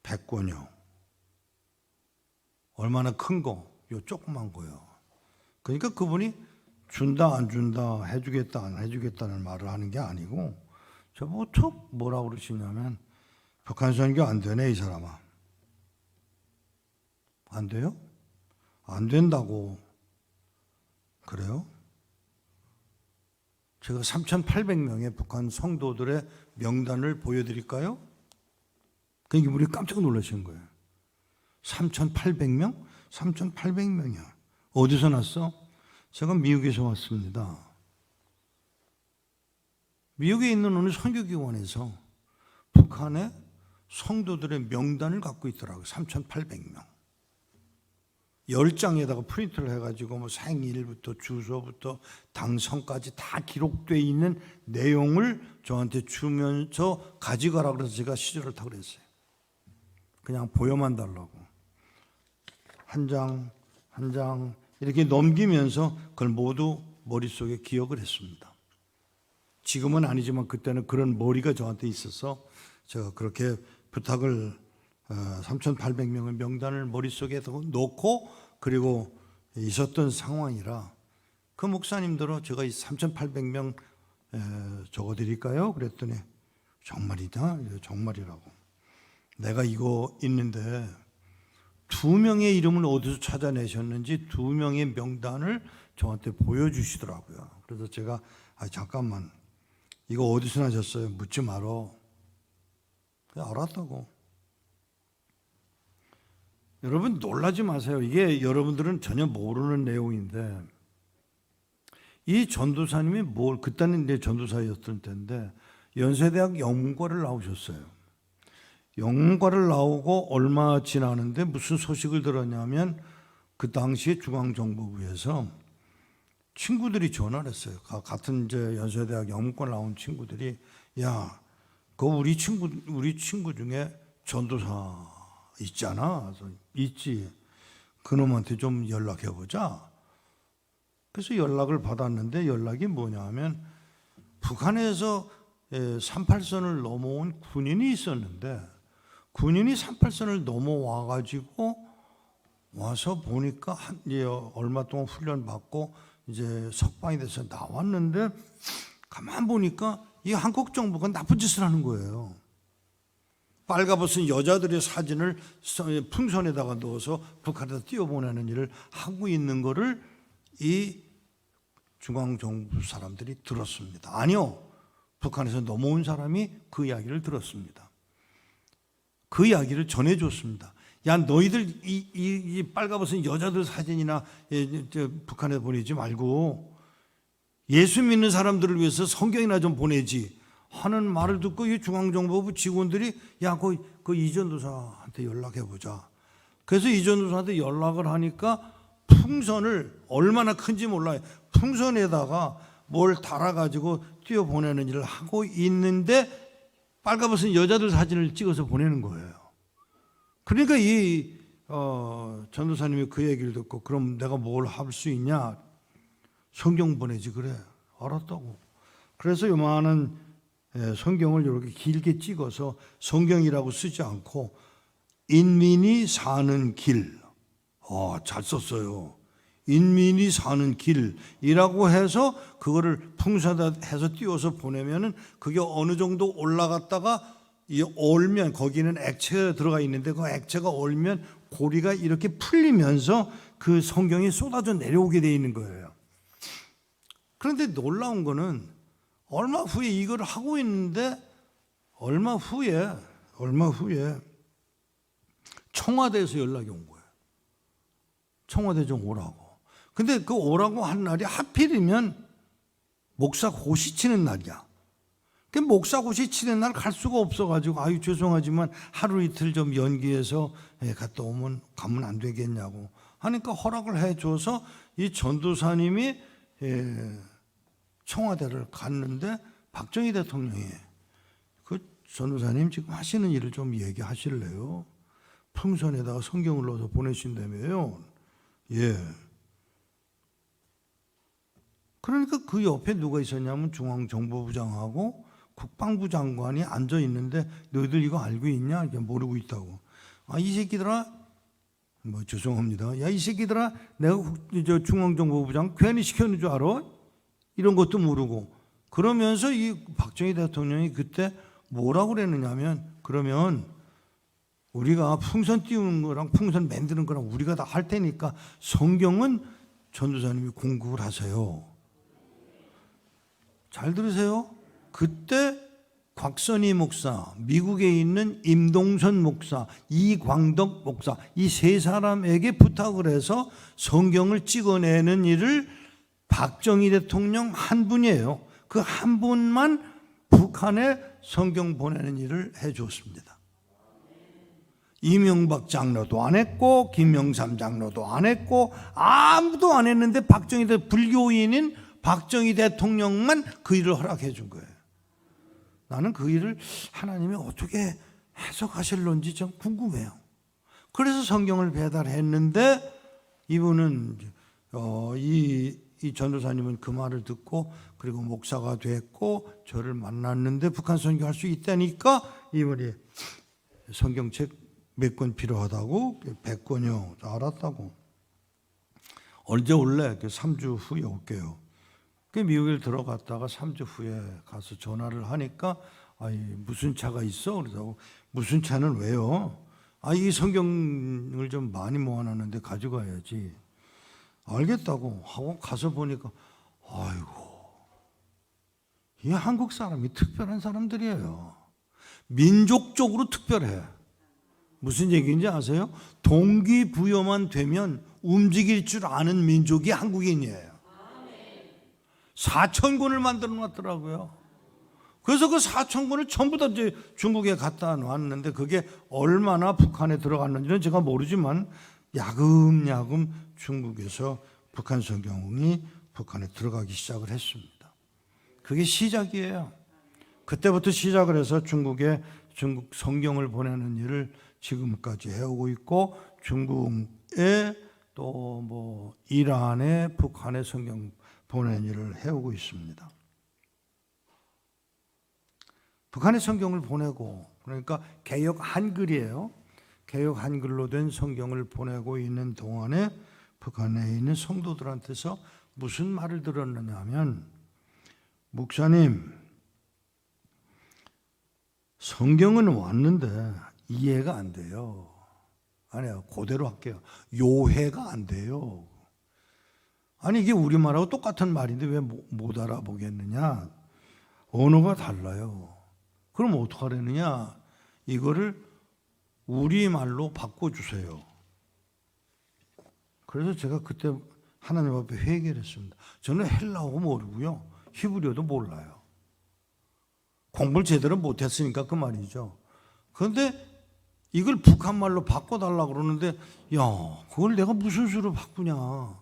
100권이요. 얼마나 큰 거? 요 조그만 거요. 그러니까 그분이 준다 안 준다 해주겠다 안 해주겠다는 말을 하는 게 아니고 저보고 툭 뭐라고 그러시냐면 북한 선교 안 되네 이 사람아. 안 돼요? 안 된다고. 그래요? 제가 3,800명의 북한 성도들의 명단을 보여드릴까요? 그러니까 우리 깜짝 놀라신 거예요. 3,800명? 3,800명이야. 어디서 났어? 제가 미국에서 왔습니다. 미국에 있는 어느 선교기관에서 북한의 성도들의 명단을 갖고 있더라고요. 3,800명. 10장에다가 프린트를 해가지고 뭐 생일부터 주소부터 당선까지 다 기록되어 있는 내용을 저한테 주면서 가져가라 그래서 제가 시절을 타고 그랬어요. 그냥 보여만 달라고. 한 장, 한 장 이렇게 넘기면서 그걸 모두 머릿속에 기억을 했습니다. 지금은 아니지만 그때는 그런 머리가 저한테 있어서 제가 그렇게 부탁을 3,800명의 명단을 머릿속에 놓고 그리고 있었던 상황이라 그 목사님들은 제가 이 3,800명 적어드릴까요? 그랬더니 정말이다? 정말이라고. 내가 이거 있는데 2명의 이름을 어디서 찾아내셨는지 2명의 명단을 저한테 보여주시더라고요. 그래서 제가 잠깐만 이거 어디서 나셨어요? 묻지 말어. 알았다고. 여러분 놀라지 마세요. 이게 여러분들은 전혀 모르는 내용인데 이 전도사님이 그때는 이제 전도사였을 텐데 연세대학 영문과를 나오셨어요. 영문과를 나오고 얼마 지나는데 무슨 소식을 들었냐면 그 당시에 중앙정보부에서 친구들이 전화를 했어요. 같은 이제 연세대학 영문과 나온 친구들이 야, 그 우리 친구 중에 전도사 있잖아. 있지. 그놈한테 좀 연락해보자. 그래서 연락을 받았는데 연락이 뭐냐면 북한에서 38선을 넘어온 군인이 있었는데 군인이 38선을 넘어와가지고 와서 보니까 이제 얼마 동안 훈련 받고 이제 석방이 돼서 나왔는데 가만 보니까 이 한국 정부가 나쁜 짓을 하는 거예요. 빨가벗은 여자들의 사진을 풍선에다가 넣어서 북한에다 띄워보내는 일을 하고 있는 거를 이 중앙정부 사람들이 들었습니다. 아니요. 북한에서 넘어온 사람이 그 이야기를 들었습니다. 그 이야기를 전해줬습니다. 야, 너희들 이 빨가벗은 여자들 사진이나 북한에 보내지 말고 예수 믿는 사람들을 위해서 성경이나 좀 보내지 하는 말을 듣고 이 중앙정보부 직원들이 야, 그 이전도사한테 연락해보자. 그래서 이전도사한테 연락을 하니까 풍선을 얼마나 큰지 몰라요. 풍선에다가 뭘 달아가지고 띄워보내는 일을 하고 있는데 빨가벗은 여자들 사진을 찍어서 보내는 거예요. 그러니까 이 전도사님이 그 얘기를 듣고 그럼 내가 뭘 할 수 있냐? 성경 보내지. 그래. 알았다고. 그래서 요만한 성경을 이렇게 길게 찍어서 성경이라고 쓰지 않고 인민이 사는 길. 잘 썼어요. 인민이 사는 길이라고 해서 그거를 풍선에다 해서 띄워서 보내면은 그게 어느 정도 올라갔다가 얼면 거기는 액체가 들어가 있는데 그 액체가 얼면 고리가 이렇게 풀리면서 그 성경이 쏟아져 내려오게 되어 있는 거예요. 그런데 놀라운 거는 얼마 후에 이걸 하고 있는데 얼마 후에 청와대에서 연락이 온 거예요. 청와대 좀 오라고. 근데 그 오라고 한 날이 하필이면 목사 고시 치는 날이야. 그 목사 고시 치는 날 갈 수가 없어가지고 아유 죄송하지만 하루 이틀 좀 연기해서 갔다 오면 가면 안 되겠냐고 하니까 허락을 해줘서 이 전도사님이 청와대를 갔는데 박정희 대통령이 그 전도사님 지금 하시는 일을 좀 얘기하실래요? 풍선에다가 성경을 넣어서 보내신다며요. 예. 그러니까 그 옆에 누가 있었냐면 중앙정보부장하고 국방부 장관이 앉아 있는데 너희들 이거 알고 있냐? 이게 모르고 있다고. 아, 이 새끼들아, 뭐 죄송합니다. 야, 이 새끼들아, 내가 중앙정보부장 괜히 시켰는 줄 알아? 이런 것도 모르고. 그러면서 이 박정희 대통령이 그때 뭐라고 그랬느냐면, 그러면 우리가 풍선 띄우는 거랑 풍선 만드는 거랑 우리가 다 할 테니까 성경은 전도사님이 공급을 하세요. 잘 들으세요. 그때 곽선희 목사, 미국에 있는 임동선 목사, 이광덕 목사 이 세 사람에게 부탁을 해서 성경을 찍어내는 일을 박정희 대통령 한 분이에요. 그 한 분만 북한에 성경 보내는 일을 해줬습니다. 이명박 장로도 안 했고 김영삼 장로도 안 했고 아무도 안 했는데 불교인인 박정희 대통령만 그 일을 허락해 준 거예요. 나는 그 일을 하나님이 어떻게 해석하실런지 좀 궁금해요. 그래서 성경을 배달했는데 이분은 이 전도사님은 그 말을 듣고 그리고 목사가 됐고 저를 만났는데 북한 선교할 수 있다니까 이분이 성경책 몇 권 필요하다고 100권이요. 알았다고. 언제 올래? 3주 후에 올게요. 미국에 들어갔다가 3주 후에 가서 전화를 하니까 무슨 차가 있어? 그래서 무슨 차는 왜요? 이 성경을 좀 많이 모아놨는데 가져가야지. 알겠다고 하고 가서 보니까 아이고 이 한국 사람이 특별한 사람들이에요. 민족적으로 특별해. 무슨 얘기인지 아세요? 동기부여만 되면 움직일 줄 아는 민족이 한국인이에요. 4,000권을 만들어 놨더라고요. 그래서 그 4,000권을 전부 다 이제 중국에 갖다 놨는데 그게 얼마나 북한에 들어갔는지는 제가 모르지만 야금야금 중국에서 북한 성경이 북한에 들어가기 시작을 했습니다. 그게 시작이에요. 그때부터 시작을 해서 중국 성경을 보내는 일을 지금까지 해오고 있고 중국에 또 뭐 이란에 북한에 성경 보내는 일을 해오고 있습니다. 북한에 성경을 보내고 그러니까 개역 한글이에요. 개역 한글로 된 성경을 보내고 있는 동안에 북한에 있는 성도들한테서 무슨 말을 들었느냐 하면 목사님 성경은 왔는데 이해가 안 돼요. 아니요, 그대로 할게요. 요해가 안 돼요. 아니 이게 우리말하고 똑같은 말인데 왜 못 알아보겠느냐? 언어가 달라요. 그럼 어떡하려느냐? 이거를 우리말로 바꿔주세요. 그래서 제가 그때 하나님 앞에 회개를 했습니다. 저는 헬라어도 모르고요. 히브리어도 몰라요. 공부를 제대로 못했으니까 그 말이죠. 그런데 이걸 북한말로 바꿔달라고 그러는데 야, 그걸 내가 무슨 수로 바꾸냐.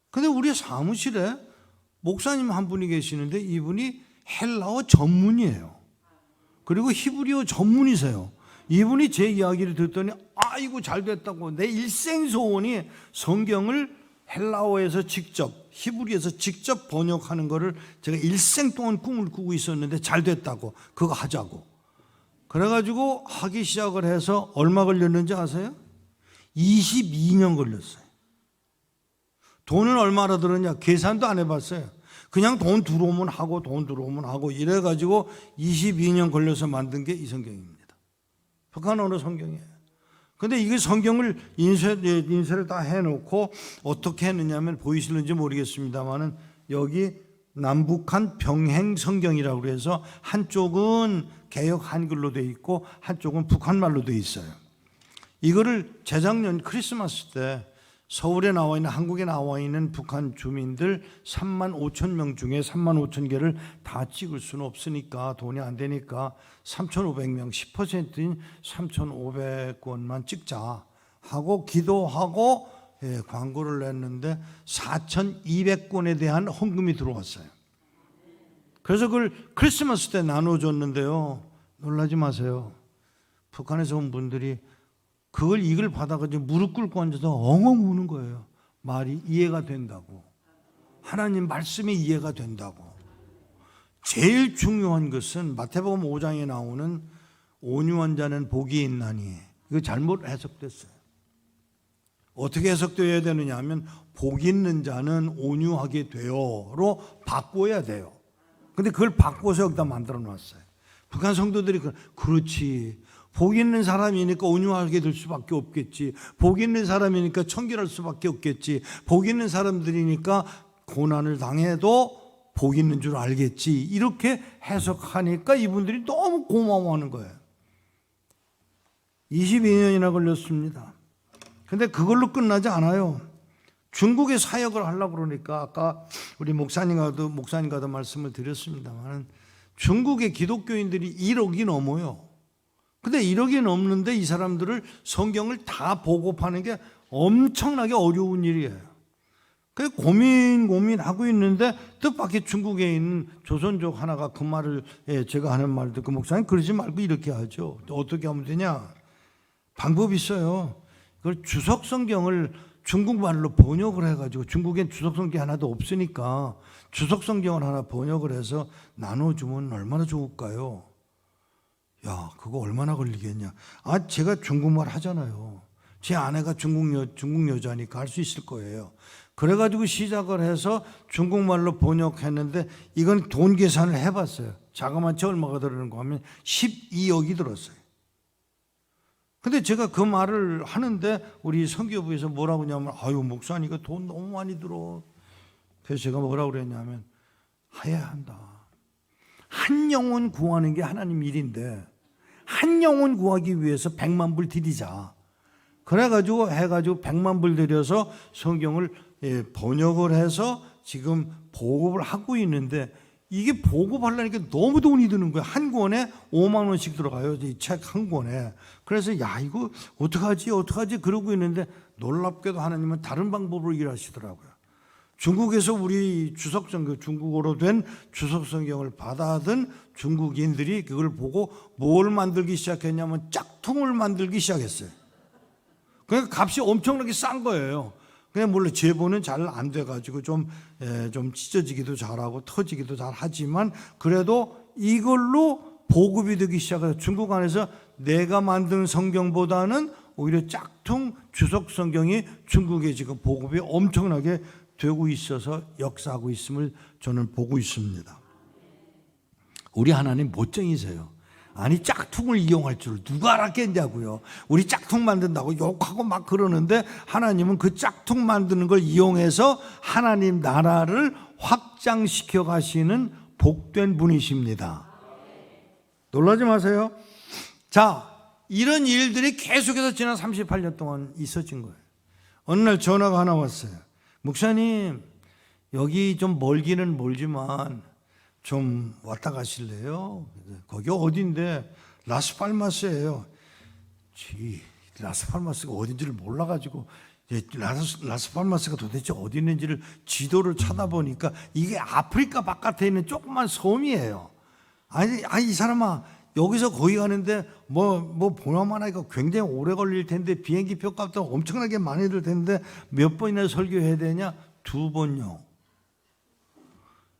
근데 우리 사무실에 목사님 한 분이 계시는데 이분이 헬라어 전문이에요. 그리고 히브리어 전문이세요. 이분이 제 이야기를 듣더니 아이고 잘 됐다고 내 일생 소원이 성경을 헬라어에서 직접 히브리에서 직접 번역하는 거를 제가 일생 동안 꿈을 꾸고 있었는데 잘 됐다고 그거 하자고 그래가지고 하기 시작을 해서 얼마 걸렸는지 아세요? 22년 걸렸어요. 돈은 얼마나 들었냐 계산도 안 해봤어요. 그냥 돈 들어오면 하고 돈 들어오면 하고 이래가지고 22년 걸려서 만든 게 이 성경입니다. 북한 언어 성경이에요. 근데 이게 성경을 인쇄를 다 해놓고 어떻게 했느냐면 보이실는지 모르겠습니다만은 여기 남북한 병행 성경이라고 해서 한쪽은 개역 한글로 돼 있고 한쪽은 북한말로 돼 있어요. 이거를 재작년 크리스마스 때 서울에 나와 있는, 한국에 나와 있는 북한 주민들 3만 5천 명 중에 3만 5천 개를 다 찍을 수는 없으니까, 돈이 안 되니까 3,500명, 10%인 3,500건만 찍자 하고 기도하고 광고를 냈는데 4,200건에 대한 헌금이 들어왔어요. 그래서 그걸 크리스마스 때 나눠줬는데요, 놀라지 마세요. 북한에서 온 분들이 그걸 이걸 받아가지고 무릎 꿇고 앉아서 엉엉 우는 거예요. 말이 이해가 된다고, 하나님 말씀이 이해가 된다고. 제일 중요한 것은 마태복음 5장에 나오는 온유한 자는 복이 있나니, 이거 잘못 해석됐어요. 어떻게 해석되어야 되느냐 하면 복 있는 자는 온유하게 되어로 바꿔야 돼요. 근데 그걸 바꿔서 여기다 만들어 놨어요. 북한 성도들이 그렇지, 복 있는 사람이니까 온유하게 될 수밖에 없겠지, 복 있는 사람이니까 청결할 수밖에 없겠지, 복 있는 사람들이니까 고난을 당해도 복 있는 줄 알겠지, 이렇게 해석하니까 이분들이 너무 고마워하는 거예요. 22년이나 걸렸습니다. 근데 그걸로 끝나지 않아요. 중국에 사역을 하려고 그러니까, 아까 우리 목사님과도 말씀을 드렸습니다만, 중국의 기독교인들이 1억이 넘어요. 근데 1억이 넘는데 이 사람들을 성경을 다 보급하는 게 엄청나게 어려운 일이에요. 그래서 고민하고 있는데 뜻밖의 중국에 있는 조선족 하나가 그 말을, 제가 하는 말 듣고, 목사님 그러지 말고 이렇게 하죠. 어떻게 하면 되냐? 방법이 있어요. 그걸 주석 성경을 중국말로 번역을 해가지고, 중국엔 주석 성경이 하나도 없으니까 주석 성경을 하나 번역을 해서 나눠주면 얼마나 좋을까요? 야, 그거 얼마나 걸리겠냐? 제가 중국말 하잖아요. 제 아내가 중국 여자니까 할 수 있을 거예요. 그래가지고 시작을 해서 중국말로 번역했는데, 이건 돈 계산을 해봤어요. 자그마치 얼마가 들었는가 하면 12억이 들었어요. 근데 제가 그 말을 하는데 우리 선교부에서 뭐라고 하냐면, 아유 목사님 이거 돈 너무 많이 들어. 그래서 제가 뭐라고 그랬냐면, 해야 한다. 한 영혼 구하는 게 하나님 일인데 한 영혼 구하기 위해서 100만 불 드리자. 그래가지고 100만 불 들여서 성경을 번역을 해서 지금 보급을 하고 있는데, 이게 보급하려니까 너무 돈이 드는 거예요. 한 권에 5만 원씩 들어가요, 이 책 한 권에. 그래서 야, 이거 어떡하지 그러고 있는데, 놀랍게도 하나님은 다른 방법으로 일하시더라고요. 중국에서 우리 주석성경, 중국어로 된 주석성경을 받아든 중국인들이 그걸 보고 뭘 만들기 시작했냐면 짝퉁을 만들기 시작했어요. 그러니까 값이 엄청나게 싼 거예요. 그냥 물론 제보는 잘 안 돼가지고 좀 찢어지기도 잘하고 터지기도 잘하지만, 그래도 이걸로 보급이 되기 시작해서 중국 안에서 내가 만든 성경보다는 오히려 짝퉁 주석 성경이 중국에 지금 보급이 엄청나게 되고 있어서 역사하고 있음을 저는 보고 있습니다. 우리 하나님 멋쟁이세요. 아니 짝퉁을 이용할 줄 누가 알았겠냐고요. 우리 짝퉁 만든다고 욕하고 막 그러는데, 하나님은 그 짝퉁 만드는 걸 이용해서 하나님 나라를 확장시켜 가시는 복된 분이십니다. 놀라지 마세요. 자, 이런 일들이 계속해서 지난 38년 동안 있어진 거예요. 어느 날 전화가 하나 왔어요. 목사님, 여기 좀 멀기는 멀지만 좀 왔다 가실래요? 거기 어딘데? 라스팔마스예요. 라스팔마스가 어딘지를 몰라가지고, 라스팔마스가 도대체 어디 있는지를 지도를 찾아보니까 이게 아프리카 바깥에 있는 조그만 섬이에요. 아니 이 사람아, 여기서 거기 가는데 뭐 보나마나 이거 굉장히 오래 걸릴 텐데, 비행기 표 값도 엄청나게 많이 들 텐데 몇 번이나 설교해야 되냐? 2번요.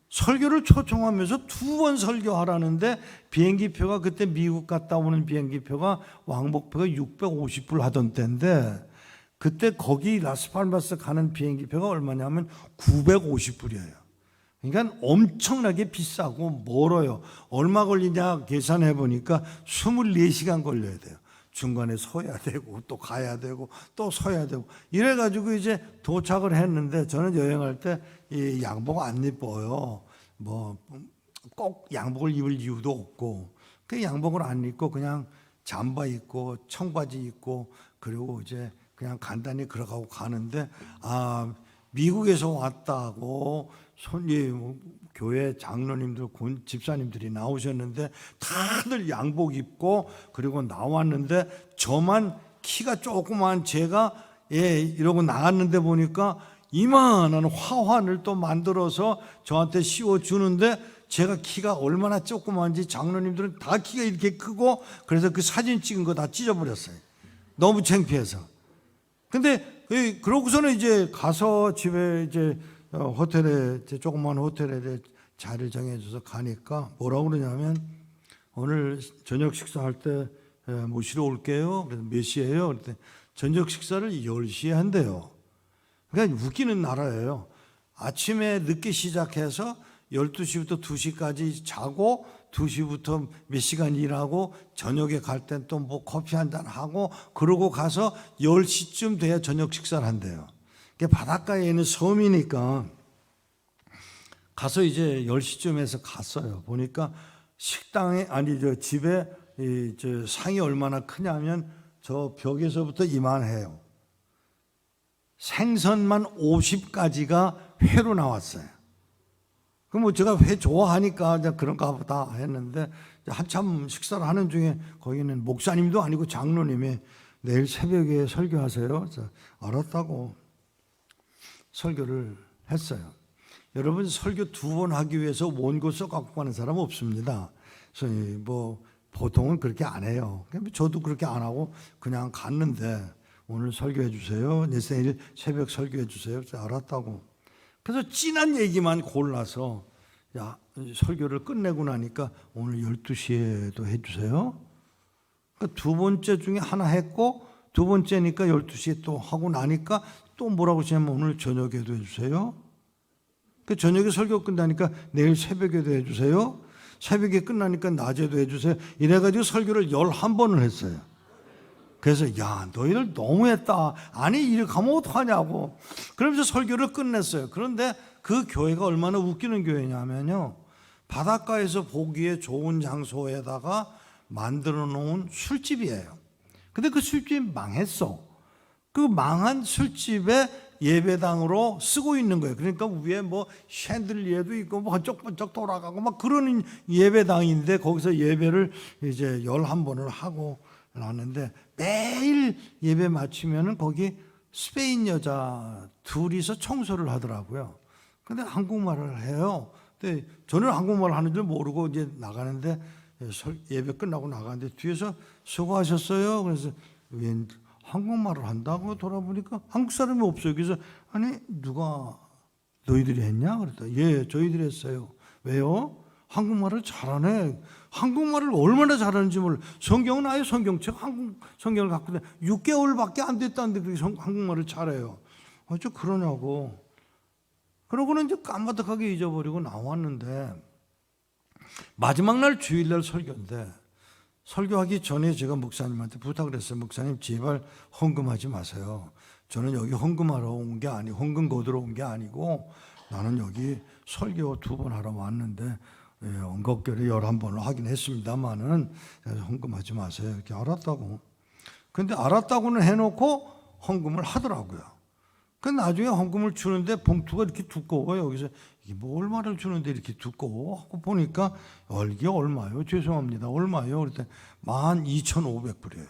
설교를 초청하면서 2번 설교하라는데, 비행기 표가 그때 미국 갔다 오는 비행기 표가 왕복표가 650불 하던 때인데, 그때 거기 라스팔마스 가는 비행기 표가 얼마냐면 950불이에요. 그러니까 엄청나게 비싸고 멀어요. 얼마 걸리냐 계산해 보니까 24시간 걸려야 돼요. 중간에 서야 되고 또 가야 되고 또 서야 되고, 이래가지고 이제 도착을 했는데, 저는 여행할 때 이 양복 안 입어요. 뭐 꼭 양복을 입을 이유도 없고, 그 양복을 안 입고 그냥 잠바 입고 청바지 입고, 그리고 이제 그냥 간단히 걸어가고 가는데 미국에서 왔다고 교회 장로님들, 집사님들이 나오셨는데 다들 양복 입고 그리고 나왔는데 저만 키가 조그만 제가 이러고 나갔는데 보니까 이만한 화환을 또 만들어서 저한테 씌워주는데 제가 키가 얼마나 조그만지 장로님들은 다 키가 이렇게 크고 그래서 그 사진 찍은 거 다 찢어버렸어요. 너무 창피해서. 근데 그러고서는 이제 가서 집에 이제 호텔에 조그만 호텔에 자리를 정해줘서 가니까 뭐라고 그러냐면 오늘 저녁 식사할 때 모시러 올게요. 그래서 몇 시에요? 그랬더니 저녁 식사를 10시에 한대요. 그러니까 웃기는 나라예요. 아침에 늦게 시작해서 12시부터 2시까지 자고 2시부터 몇 시간 일하고 저녁에 갈 땐 또 뭐 커피 한잔 하고 그러고 가서 10시쯤 돼야 저녁 식사를 한대요. 바닷가에 있는 섬이니까 가서 이제 10시쯤에서 갔어요. 보니까 식당에 집에 상이 얼마나 크냐면 저 벽에서부터 이만해요. 생선만 50가지가 회로 나왔어요. 그럼 뭐 제가 회 좋아하니까 그런가 보다 했는데 한참 식사를 하는 중에 거기는 목사님도 아니고 장로님이 내일 새벽에 설교하세요. 그래서 알았다고 설교를 했어요. 여러분 설교 2번 하기 위해서 원고 써 갖고 가는 사람 없습니다. 그래서 뭐 보통은 그렇게 안 해요. 저도 그렇게 안 하고 그냥 갔는데 오늘 설교해 주세요. 내일 새벽 설교해 주세요. 그래서 알았다고. 그래서 진한 얘기만 골라서 설교를 끝내고 나니까 오늘 12시에도 해주세요. 그러니까 2번째 중에 하나 했고 2번째니까 12시에 또 하고 나니까 또 뭐라고 하시냐면 오늘 저녁에도 해주세요. 그 저녁에 설교 끝나니까 내일 새벽에도 해주세요. 새벽에 끝나니까 낮에도 해주세요. 이래가지고 설교를 11번을 했어요. 그래서 너희들 너무했다. 아니 이렇게 하면 어떡하냐고. 그러면서 설교를 끝냈어요. 그런데 그 교회가 얼마나 웃기는 교회냐면요, 바닷가에서 보기에 좋은 장소에다가 만들어 놓은 술집이에요. 근데 그 술집이 망했어. 그 망한 술집에 예배당으로 쓰고 있는 거예요. 그러니까 위에 뭐 챈들리에도 있고 뭐 번쩍번쩍 돌아가고 막 그런 예배당인데 거기서 예배를 이제 11번을 하고 나왔는데 매일 예배 마치면은 거기 스페인 여자 둘이서 청소를 하더라고요. 근데 한국말을 해요. 근데 저는 한국말 하는 줄 모르고 이제 나가는데 예배 끝나고 나가는데 뒤에서 수고하셨어요. 그래서 웬 한국말을 한다고 돌아보니까 한국 사람이 없어요. 그래서 아니 누가 너희들이 했냐? 그랬더니 예, 저희들이 했어요. 왜요? 한국말을 잘하네. 한국말을 얼마나 잘하는지 몰라. 성경은 아예 성경책 한국 성경을 갖고 6개월밖에 안 됐다는데 그렇게 한국말을 잘해요. 어쩌 그러냐고. 그러고는 이제 까마득하게 잊어버리고 나왔는데 마지막 날 주일날 설교인데 설교하기 전에 제가 목사님한테 부탁을 했어요. 목사님 제발 헌금하지 마세요. 저는 여기 헌금하러 온 게 아니고 헌금 거두러 온 게 아니고 나는 여기 설교 2번 하러 왔는데 언급결에 11번을 하긴 했습니다만은 헌금하지 마세요. 이렇게 알았다고. 근데 알았다고는 해놓고 헌금을 하더라고요. 그 나중에 헌금을 주는데 봉투가 이렇게 두꺼워요. 여기서 이게 뭐 얼마를 주는데 이렇게 두꺼워? 하고 보니까 이게 얼마요? 죄송합니다. 얼마요? 그랬더니 12,500불이에요.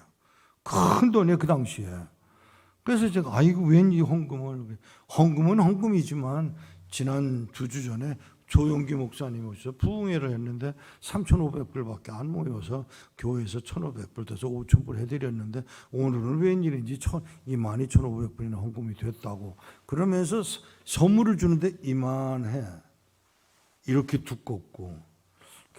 큰 돈이에요 그 당시에. 그래서 제가 아이고 웬 이 헌금을. 헌금은 헌금이지만 지난 2주 전에 조용기 목사님 오셔서 부흥회를 했는데 3,500불밖에 안 모여서 교회에서 1,500불 돼서 5,000불 해드렸는데 오늘은 웬일인지 22,500불이나 헌금이 됐다고 그러면서 선물을 주는데 이만해. 이렇게 두껍고.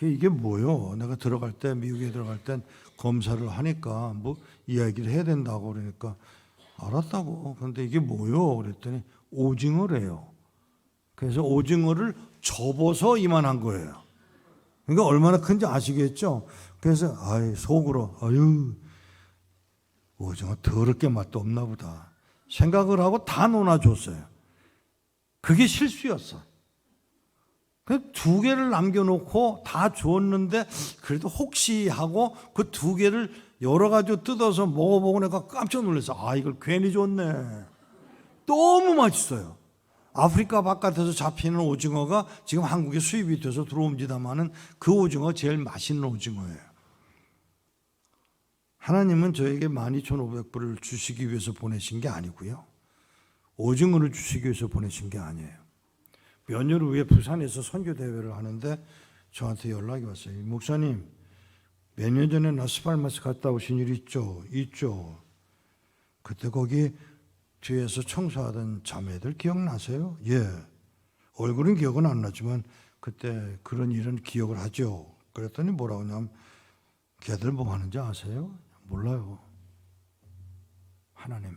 이게 뭐요? 내가 들어갈 때 미국에 들어갈 땐 검사를 하니까 뭐 이야기를 해야 된다고 그러니까 알았다고. 그런데 이게 뭐요? 그랬더니 오징어래요. 그래서 오징어를 접어서 이만한 거예요. 그러니까 얼마나 큰지 아시겠죠? 그래서 속으로 오징어 더럽게 맛도 없나 보다 생각을 하고 다 놓아줬어요. 그게 실수였어. 그 2개를 남겨놓고 다 줬는데 그래도 혹시 하고 그 2개를 여러 가지 뜯어서 먹어보고 내가 깜짝 놀랐어. 아, 이걸 괜히 줬네. 너무 맛있어요. 아프리카 바깥에서 잡히는 오징어가 지금 한국에 수입이 돼서 들어옵니다만은 그 오징어 제일 맛있는 오징어예요. 하나님은 저에게 12,500불을 주시기 위해서 보내신 게 아니고요. 오징어를 주시기 위해서 보내신 게 아니에요. 몇 년 후에 부산에서 선교 대회를 하는데 저한테 연락이 왔어요. 목사님, 몇 년 전에 라스팔마스 갔다 오신 일 있죠? 있죠. 그때 거기 뒤에서 청소하던 자매들 기억나세요? 예. 얼굴은 기억은 안 나지만 그때 그런 일은 기억을 하죠. 그랬더니 뭐라고 하냐면 걔들 뭐 하는지 아세요? 몰라요. 하나님이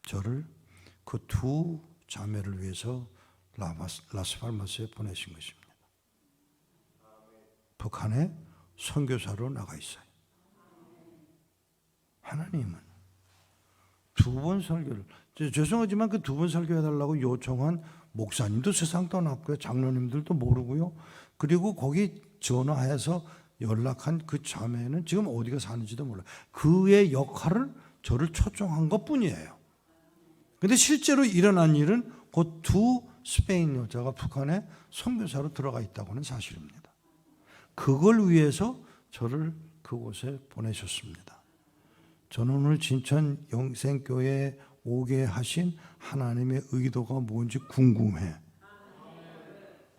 저를 그 두 자매를 위해서 라스팔마스에 보내신 것입니다. 북한에 선교사로 나가 있어요. 하나님은 두 번 설교를, 죄송하지만 그 두 번 설교해달라고 요청한 목사님도 세상 떠났고요. 장로님들도 모르고요. 그리고 거기 전화해서 연락한 그 자매는 지금 어디가 사는지도 몰라요. 그의 역할을 저를 초청한 것 뿐이에요. 근데 실제로 일어난 일은 그 두 스페인 여자가 북한에 선교사로 들어가 있다고 하는 사실입니다. 그걸 위해서 저를 그곳에 보내셨습니다. 저는 오늘 진천 영생교회에 오게 하신 하나님의 의도가 뭔지 궁금해.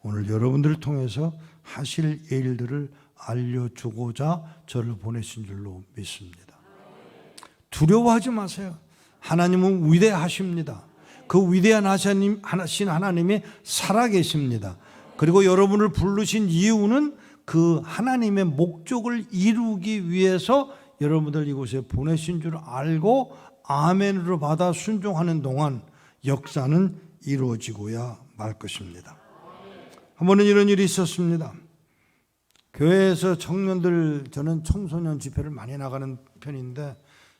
오늘 여러분들을 통해서 하실 일들을 알려주고자 저를 보내신 줄로 믿습니다. 두려워하지 마세요. 하나님은 위대하십니다. 그 위대한 하신 하나님이 살아계십니다. 그리고 여러분을 부르신 이유는 그 하나님의 목적을 이루기 위해서 여러분들 이곳에 보내신 줄 알고 아멘으로 받아 순종하는 동안 역사는 이루어지고야 말 것입니다. 한 번은 이런 일이 있었습니다. 교회에서 청년들, 저는 청소년 집회를 많이 나가는 편인데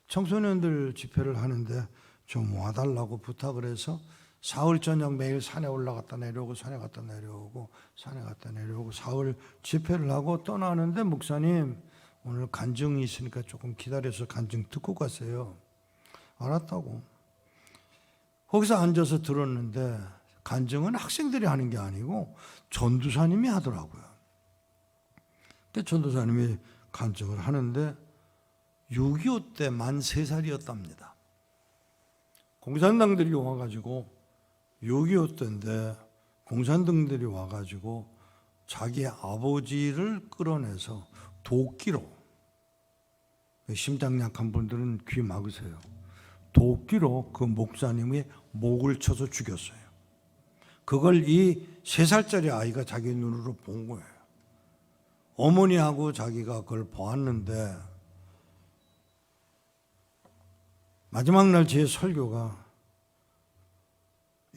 청소년들 집회를 하는데 좀 와달라고 부탁을 해서 사흘 저녁 매일 산에 올라갔다 내려오고 산에 갔다 내려오고 산에 갔다 내려오고 사흘 집회를 하고 떠나는데 목사님 오늘 간증이 있으니까 조금 기다려서 간증 듣고 가세요. 알았다고. 거기서 앉아서 들었는데 간증은 학생들이 하는 게 아니고 전도사님이 하더라고요. 전도사님이 간증을 하는데 6.25 때 만 3살이었답니다. 공산당들이 와가지고 6.25 때인데 공산당들이 와가지고 자기 아버지를 끌어내서 도끼로, 심장 약한 분들은 귀 막으세요. 도끼로 그 목사님의 목을 쳐서 죽였어요. 그걸 이 3살짜리 아이가 자기 눈으로 본 거예요. 어머니하고 자기가 그걸 보았는데 마지막 날 제 설교가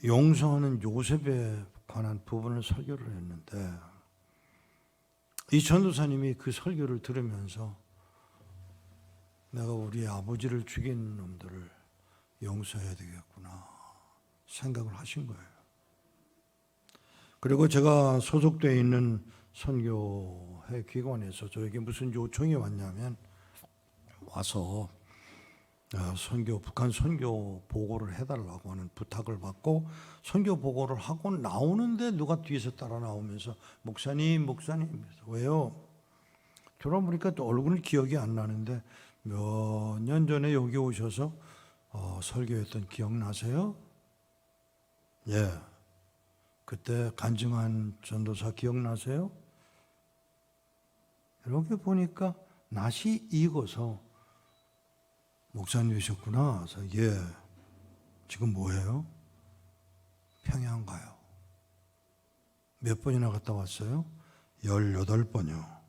용서하는 요셉에 관한 부분을 설교를 했는데 이 전도사님이 그 설교를 들으면서 내가 우리 아버지를 죽인 놈들을 용서해야 되겠구나 생각을 하신 거예요. 그리고 제가 소속되어 있는 선교회 기관에서 저에게 무슨 요청이 왔냐면 와서 북한 선교 보고를 해달라고 하는 부탁을 받고 선교 보고를 하고 나오는데 누가 뒤에서 따라 나오면서 목사님 왜요? 돌아보니까 또 얼굴은 기억이 안 나는데 몇 년 전에 여기 오셔서 설교했던 기억나세요? 예. 그때 간증한 전도사 기억나세요? 이렇게 보니까 낯이 익어서 목사님이셨구나. 그래서 예. 지금 뭐해요? 평양 가요. 몇 번이나 갔다 왔어요? 18번이요.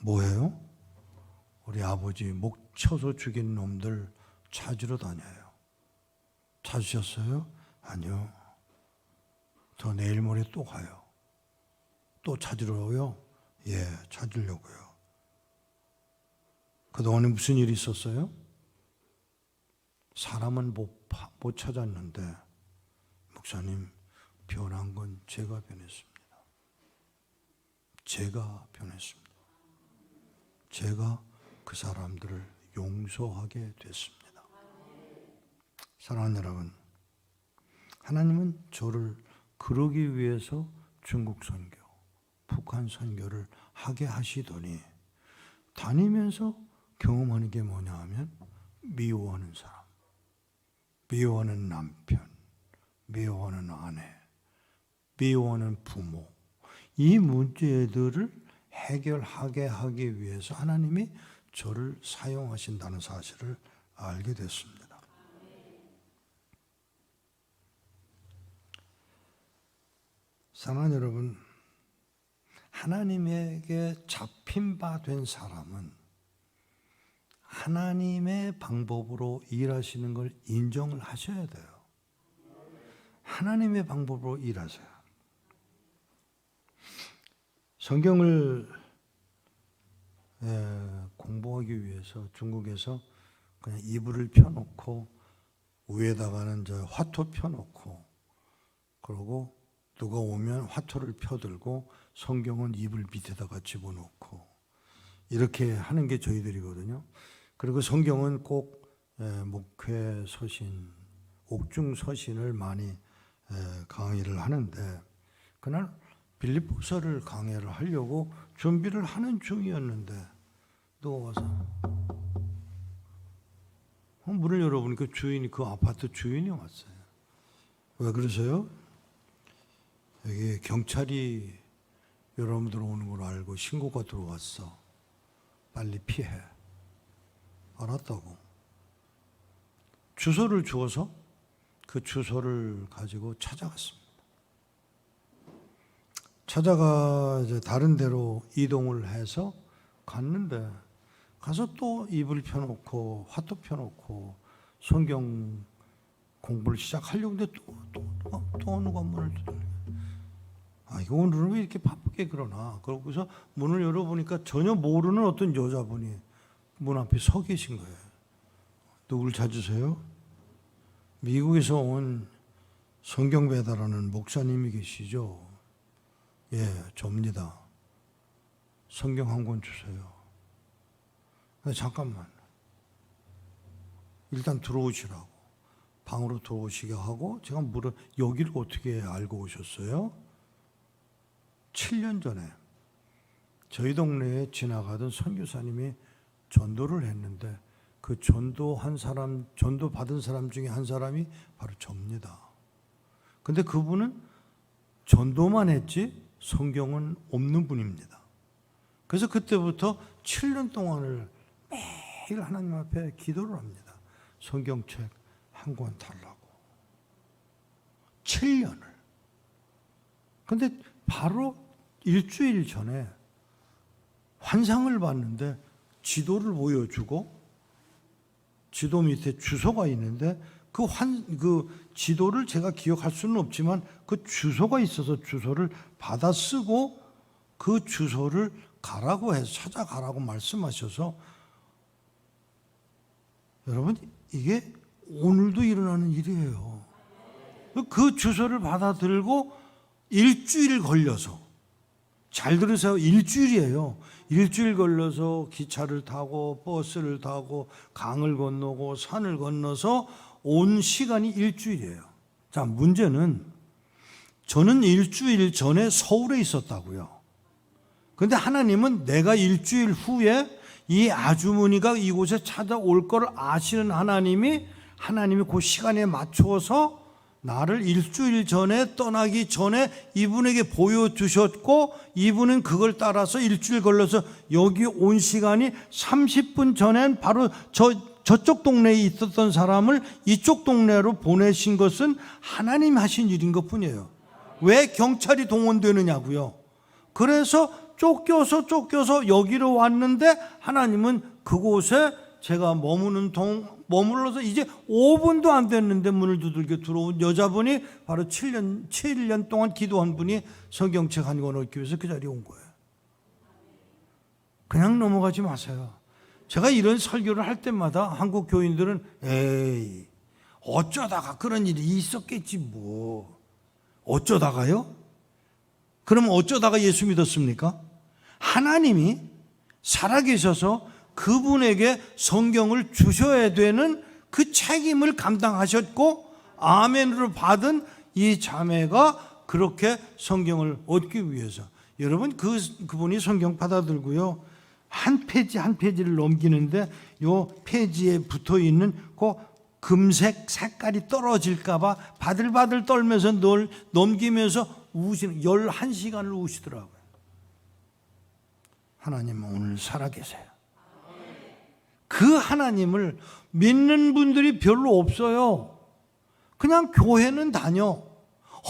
뭐해요? 우리 아버지 목 쳐서 죽인 놈들 찾으러 다녀요. 찾으셨어요? 아니요. 저 내일 모레 또 가요. 또 찾으러요? 예, 찾으려고요. 그동안에 무슨 일이 있었어요? 사람은 못 찾았는데 목사님 변한 건 제가 변했습니다. 제가 변했습니다. 제가 그 사람들을 용서하게 됐습니다. 사랑하는 여러분, 하나님은 저를 그러기 위해서 중국 선교, 북한 선교를 하게 하시더니 다니면서 경험하는 게 뭐냐 하면 미워하는 사람, 미워하는 남편, 미워하는 아내, 미워하는 부모, 이 문제들을 해결하게 하기 위해서 하나님이 저를 사용하신다는 사실을 알게 됐습니다. 사랑하는 여러분, 하나님에게 잡힌 바 된 사람은 하나님의 방법으로 일하시는 걸 인정을 하셔야 돼요. 하나님의 방법으로 일하세요. 성경을 공부하기 위해서 중국에서 그냥 이불을 펴놓고 위에다가는 화토 펴놓고 그러고 누가 오면 화토를 펴들고 성경은 이불 밑에다가 집어넣고 이렇게 하는 게 저희들이거든요. 그리고 성경은 꼭 목회 서신, 옥중 서신을 많이 강의를 하는데 그날 빌립보서를 강의를 하려고 준비를 하는 중이었는데 누가 와서 문을 열어보니까 주인이, 그 아파트 주인이 왔어요. 왜 그러세요? 여기 경찰이 여러분들 오는 걸 알고 신고가 들어왔어. 빨리 피해. 알았다고. 주소를 주어서 그 주소를 가지고 찾아갔습니다. 찾아가 이제 다른 데로 이동을 해서 갔는데 가서 또 이불 펴놓고 화토 펴놓고 성경 공부를 시작하려고 했는데 또 어느 건물을 두드려. 이거 오늘은 왜 이렇게 바쁘게 그러나? 그러고서 문을 열어보니까 전혀 모르는 어떤 여자분이 문 앞에 서 계신 거예요. 누구를 찾으세요? 미국에서 온 성경 배달하는 목사님이 계시죠? 예, 접니다. 성경 한 권 주세요. 잠깐만. 일단 들어오시라고. 방으로 들어오시게 하고 제가 여기를 어떻게 알고 오셨어요? 7년 전에 저희 동네에 지나가던 선교사님이 전도를 했는데 그 전도 받은 사람 중에 한 사람이 바로 접니다. 근데 그분은 전도만 했지 성경은 없는 분입니다. 그래서 그때부터 7년 동안을 매일 하나님 앞에 기도를 합니다. 성경책 한 권 달라고. 7년을. 근데 바로 일주일 전에 환상을 봤는데 지도를 보여주고 지도 밑에 주소가 있는데 그 지도를 제가 기억할 수는 없지만 그 주소가 있어서 주소를 받아 쓰고 그 주소를 가라고 해서 찾아가라고 말씀하셔서 여러분 이게 오늘도 일어나는 일이에요. 그 주소를 받아 들고 일주일 걸려서, 잘 들으세요, 일주일이에요. 일주일 걸려서 기차를 타고 버스를 타고 강을 건너고 산을 건너서 온 시간이 일주일이에요. 자, 문제는 저는 일주일 전에 서울에 있었다고요. 그런데 하나님은 내가 일주일 후에 이 아주머니가 이곳에 찾아올 걸 아시는 하나님이 그 시간에 맞춰서 나를 일주일 전에 떠나기 전에 이분에게 보여주셨고 이분은 그걸 따라서 일주일 걸려서 여기 온 시간이 30분 전엔 바로 저쪽 동네에 있었던 사람을 이쪽 동네로 보내신 것은 하나님 하신 일인 것뿐이에요. 왜 경찰이 동원되느냐고요. 그래서 쫓겨서 여기로 왔는데 하나님은 그곳에 제가 머물러서 이제 5분도 안 됐는데 문을 두들겨 들어온 여자분이 바로 7년 동안 기도한 분이 성경책 한 권 얻기 위해서 그 자리에 온 거예요. 그냥 넘어가지 마세요. 제가 이런 설교를 할 때마다 한국 교인들은 에이 어쩌다가 그런 일이 있었겠지 뭐. 어쩌다가요? 그럼 어쩌다가 예수 믿었습니까? 하나님이 살아계셔서 그분에게 성경을 주셔야 되는 그 책임을 감당하셨고 아멘으로 받은 이 자매가 그렇게 성경을 얻기 위해서, 여러분 그분이 성경 받아들고요, 한 페이지 한 페이지를 넘기는데 요 페이지에 붙어 있는 그 금색 색깔이 떨어질까 봐 바들바들 떨면서 늘 넘기면서 우시는 11시간을 우시더라고요. 하나님은 오늘 살아계세요. 그 하나님을 믿는 분들이 별로 없어요. 그냥 교회는 다녀,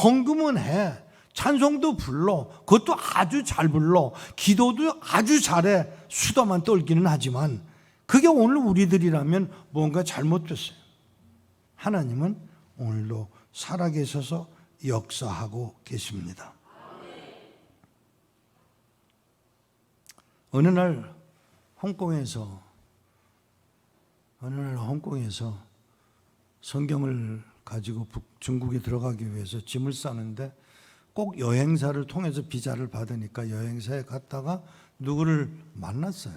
헌금은 해, 찬송도 불러, 그것도 아주 잘 불러, 기도도 아주 잘해, 수다만 떨기는 하지만 그게 오늘 우리들이라면 뭔가 잘못됐어요. 하나님은 오늘도 살아계셔서 역사하고 계십니다. 어느 날 홍콩에서 성경을 가지고 중국에 들어가기 위해서 짐을 싸는데 꼭 여행사를 통해서 비자를 받으니까 여행사에 갔다가 누구를 만났어요.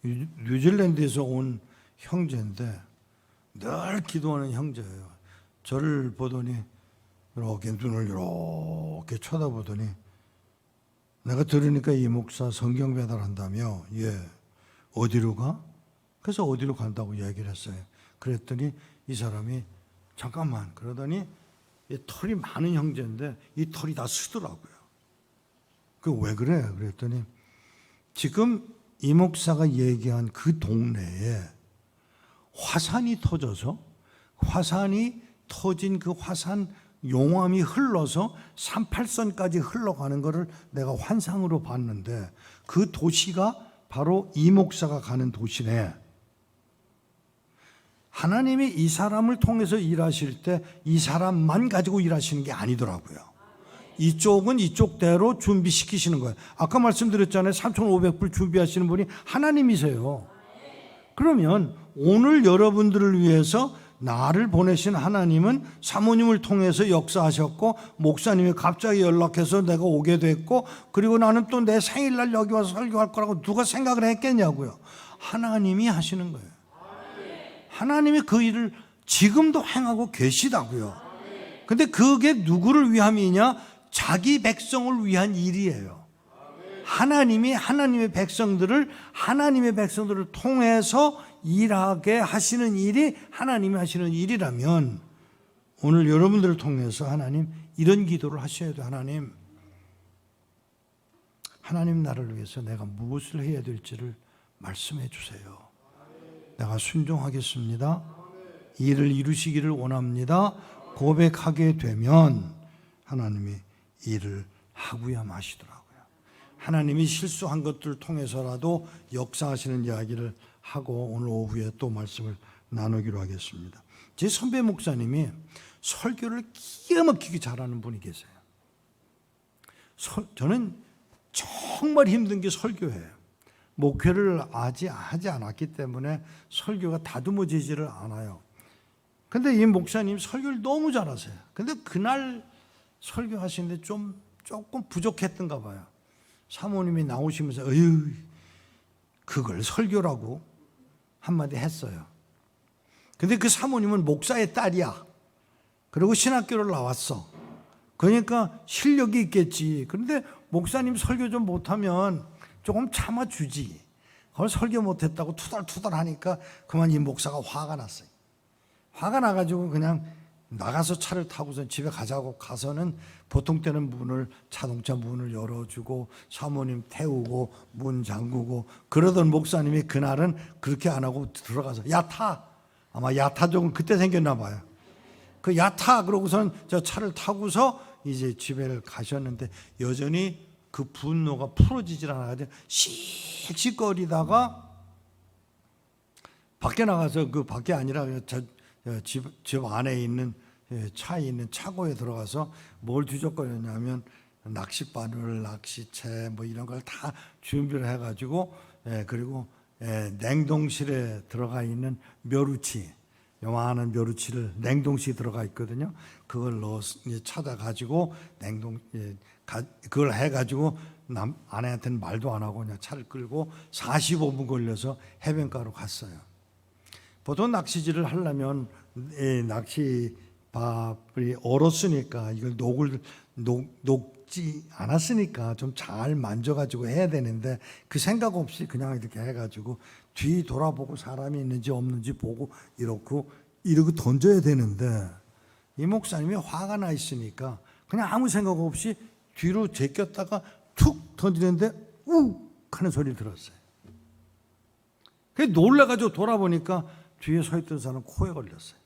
뉴질랜드에서 온 형제인데 늘 기도하는 형제예요. 저를 보더니 이렇게 눈을 이렇게 쳐다보더니, 내가 들으니까 이 목사 성경 배달한다며. 예. 어디로 가? 그래서 어디로 간다고 얘기를 했어요. 그랬더니 이 사람이 잠깐만, 그러더니 이 털이 많은 형제인데 이 털이 다 쓰더라고요. 그 왜 그래? 그랬더니 지금 이 목사가 얘기한 그 동네에 화산이 터져서, 화산이 터진 그 화산 용암이 흘러서 38선까지 흘러가는 것을 내가 환상으로 봤는데, 그 도시가 바로 이 목사가 가는 도시네. 하나님이 이 사람을 통해서 일하실 때 이 사람만 가지고 일하시는 게 아니더라고요. 이쪽은 이쪽대로 준비시키시는 거예요. 아까 말씀드렸잖아요. 3,500불 준비하시는 분이 하나님이세요. 그러면 오늘 여러분들을 위해서 나를 보내신 하나님은 사모님을 통해서 역사하셨고, 목사님이 갑자기 연락해서 내가 오게 됐고, 그리고 나는 또 내 생일날 여기 와서 설교할 거라고 누가 생각을 했겠냐고요. 하나님이 하시는 거예요. 하나님이 그 일을 지금도 행하고 계시다고요. 근데 그게 누구를 위함이냐? 자기 백성을 위한 일이에요. 하나님이 하나님의 백성들을 통해서 일하게 하시는 일이 하나님이 하시는 일이라면, 오늘 여러분들을 통해서 하나님 이런 기도를 하셔야 돼요. 하나님 나를 위해서 내가 무엇을 해야 될지를 말씀해 주세요. 내가 순종하겠습니다. 일을 이루시기를 원합니다. 고백하게 되면 하나님이 일을 하고야 마시더라고요. 하나님이 실수한 것들을 통해서라도 역사하시는 이야기를 하고 오늘 오후에 또 말씀을 나누기로 하겠습니다. 제 선배 목사님이 설교를 기가 막히게 잘하는 분이 계세요. 저는 정말 힘든 게 설교예요. 목회를 아직 하지 않았기 때문에 설교가 다듬어지지를 않아요. 근데 이 목사님 설교를 너무 잘하세요. 근데 그날 설교하시는데 조금 부족했던가 봐요. 사모님이 나오시면서 어휴, 그걸 설교라고 한마디 했어요. 근데 그 사모님은 목사의 딸이야. 그리고 신학교를 나왔어. 그러니까 실력이 있겠지. 그런데 목사님 설교 좀 못하면 조금 참아주지. 그걸 설교 못했다고 투덜투덜 하니까 그만 이 목사가 화가 났어요. 화가 나가지고 그냥 나가서 차를 타고서 집에 가자고 가서는 보통 때는 자동차 문을 열어주고 사모님 태우고 문 잠그고 그러던 목사님이 그날은 그렇게 안 하고 들어가서 야 타! 아마 야타족은 그때 생겼나 봐요. 그 야타! 그러고선 저 차를 타고서 이제 집에 가셨는데 여전히 그 분노가 풀어지질 않아가지고 씩씩거리다가 밖에 나가서, 그 밖에 아니라 집 안에 있는 차에 있는 차고에 들어가서 뭘 뒤적거렸냐면 낚싯바늘, 낚시채 뭐 이런 걸 다 준비를 해가지고, 그리고 냉동실에 들어가 있는 멸우치, 요만한 멸우치를 냉동실에 들어가 있거든요. 그걸 찾아가지고 그걸 해가지고 아내한테는 말도 안 하고 그냥 차를 끌고 45분 걸려서 해변가로 갔어요. 보통 낚시질을 하려면 낚시밥이 얼었으니까 이걸 녹지 않았으니까 좀 잘 만져가지고 해야 되는데 그 생각 없이 그냥 이렇게 해가지고 뒤 돌아보고 사람이 있는지 없는지 보고 이러고 던져야 되는데 이 목사님이 화가 나 있으니까 그냥 아무 생각 없이 뒤로 제꼈다가 툭 던지는데 욱 하는 소리를 들었어요. 그래서 놀라가지고 돌아보니까 뒤에 서 있던 사람 코에 걸렸어요.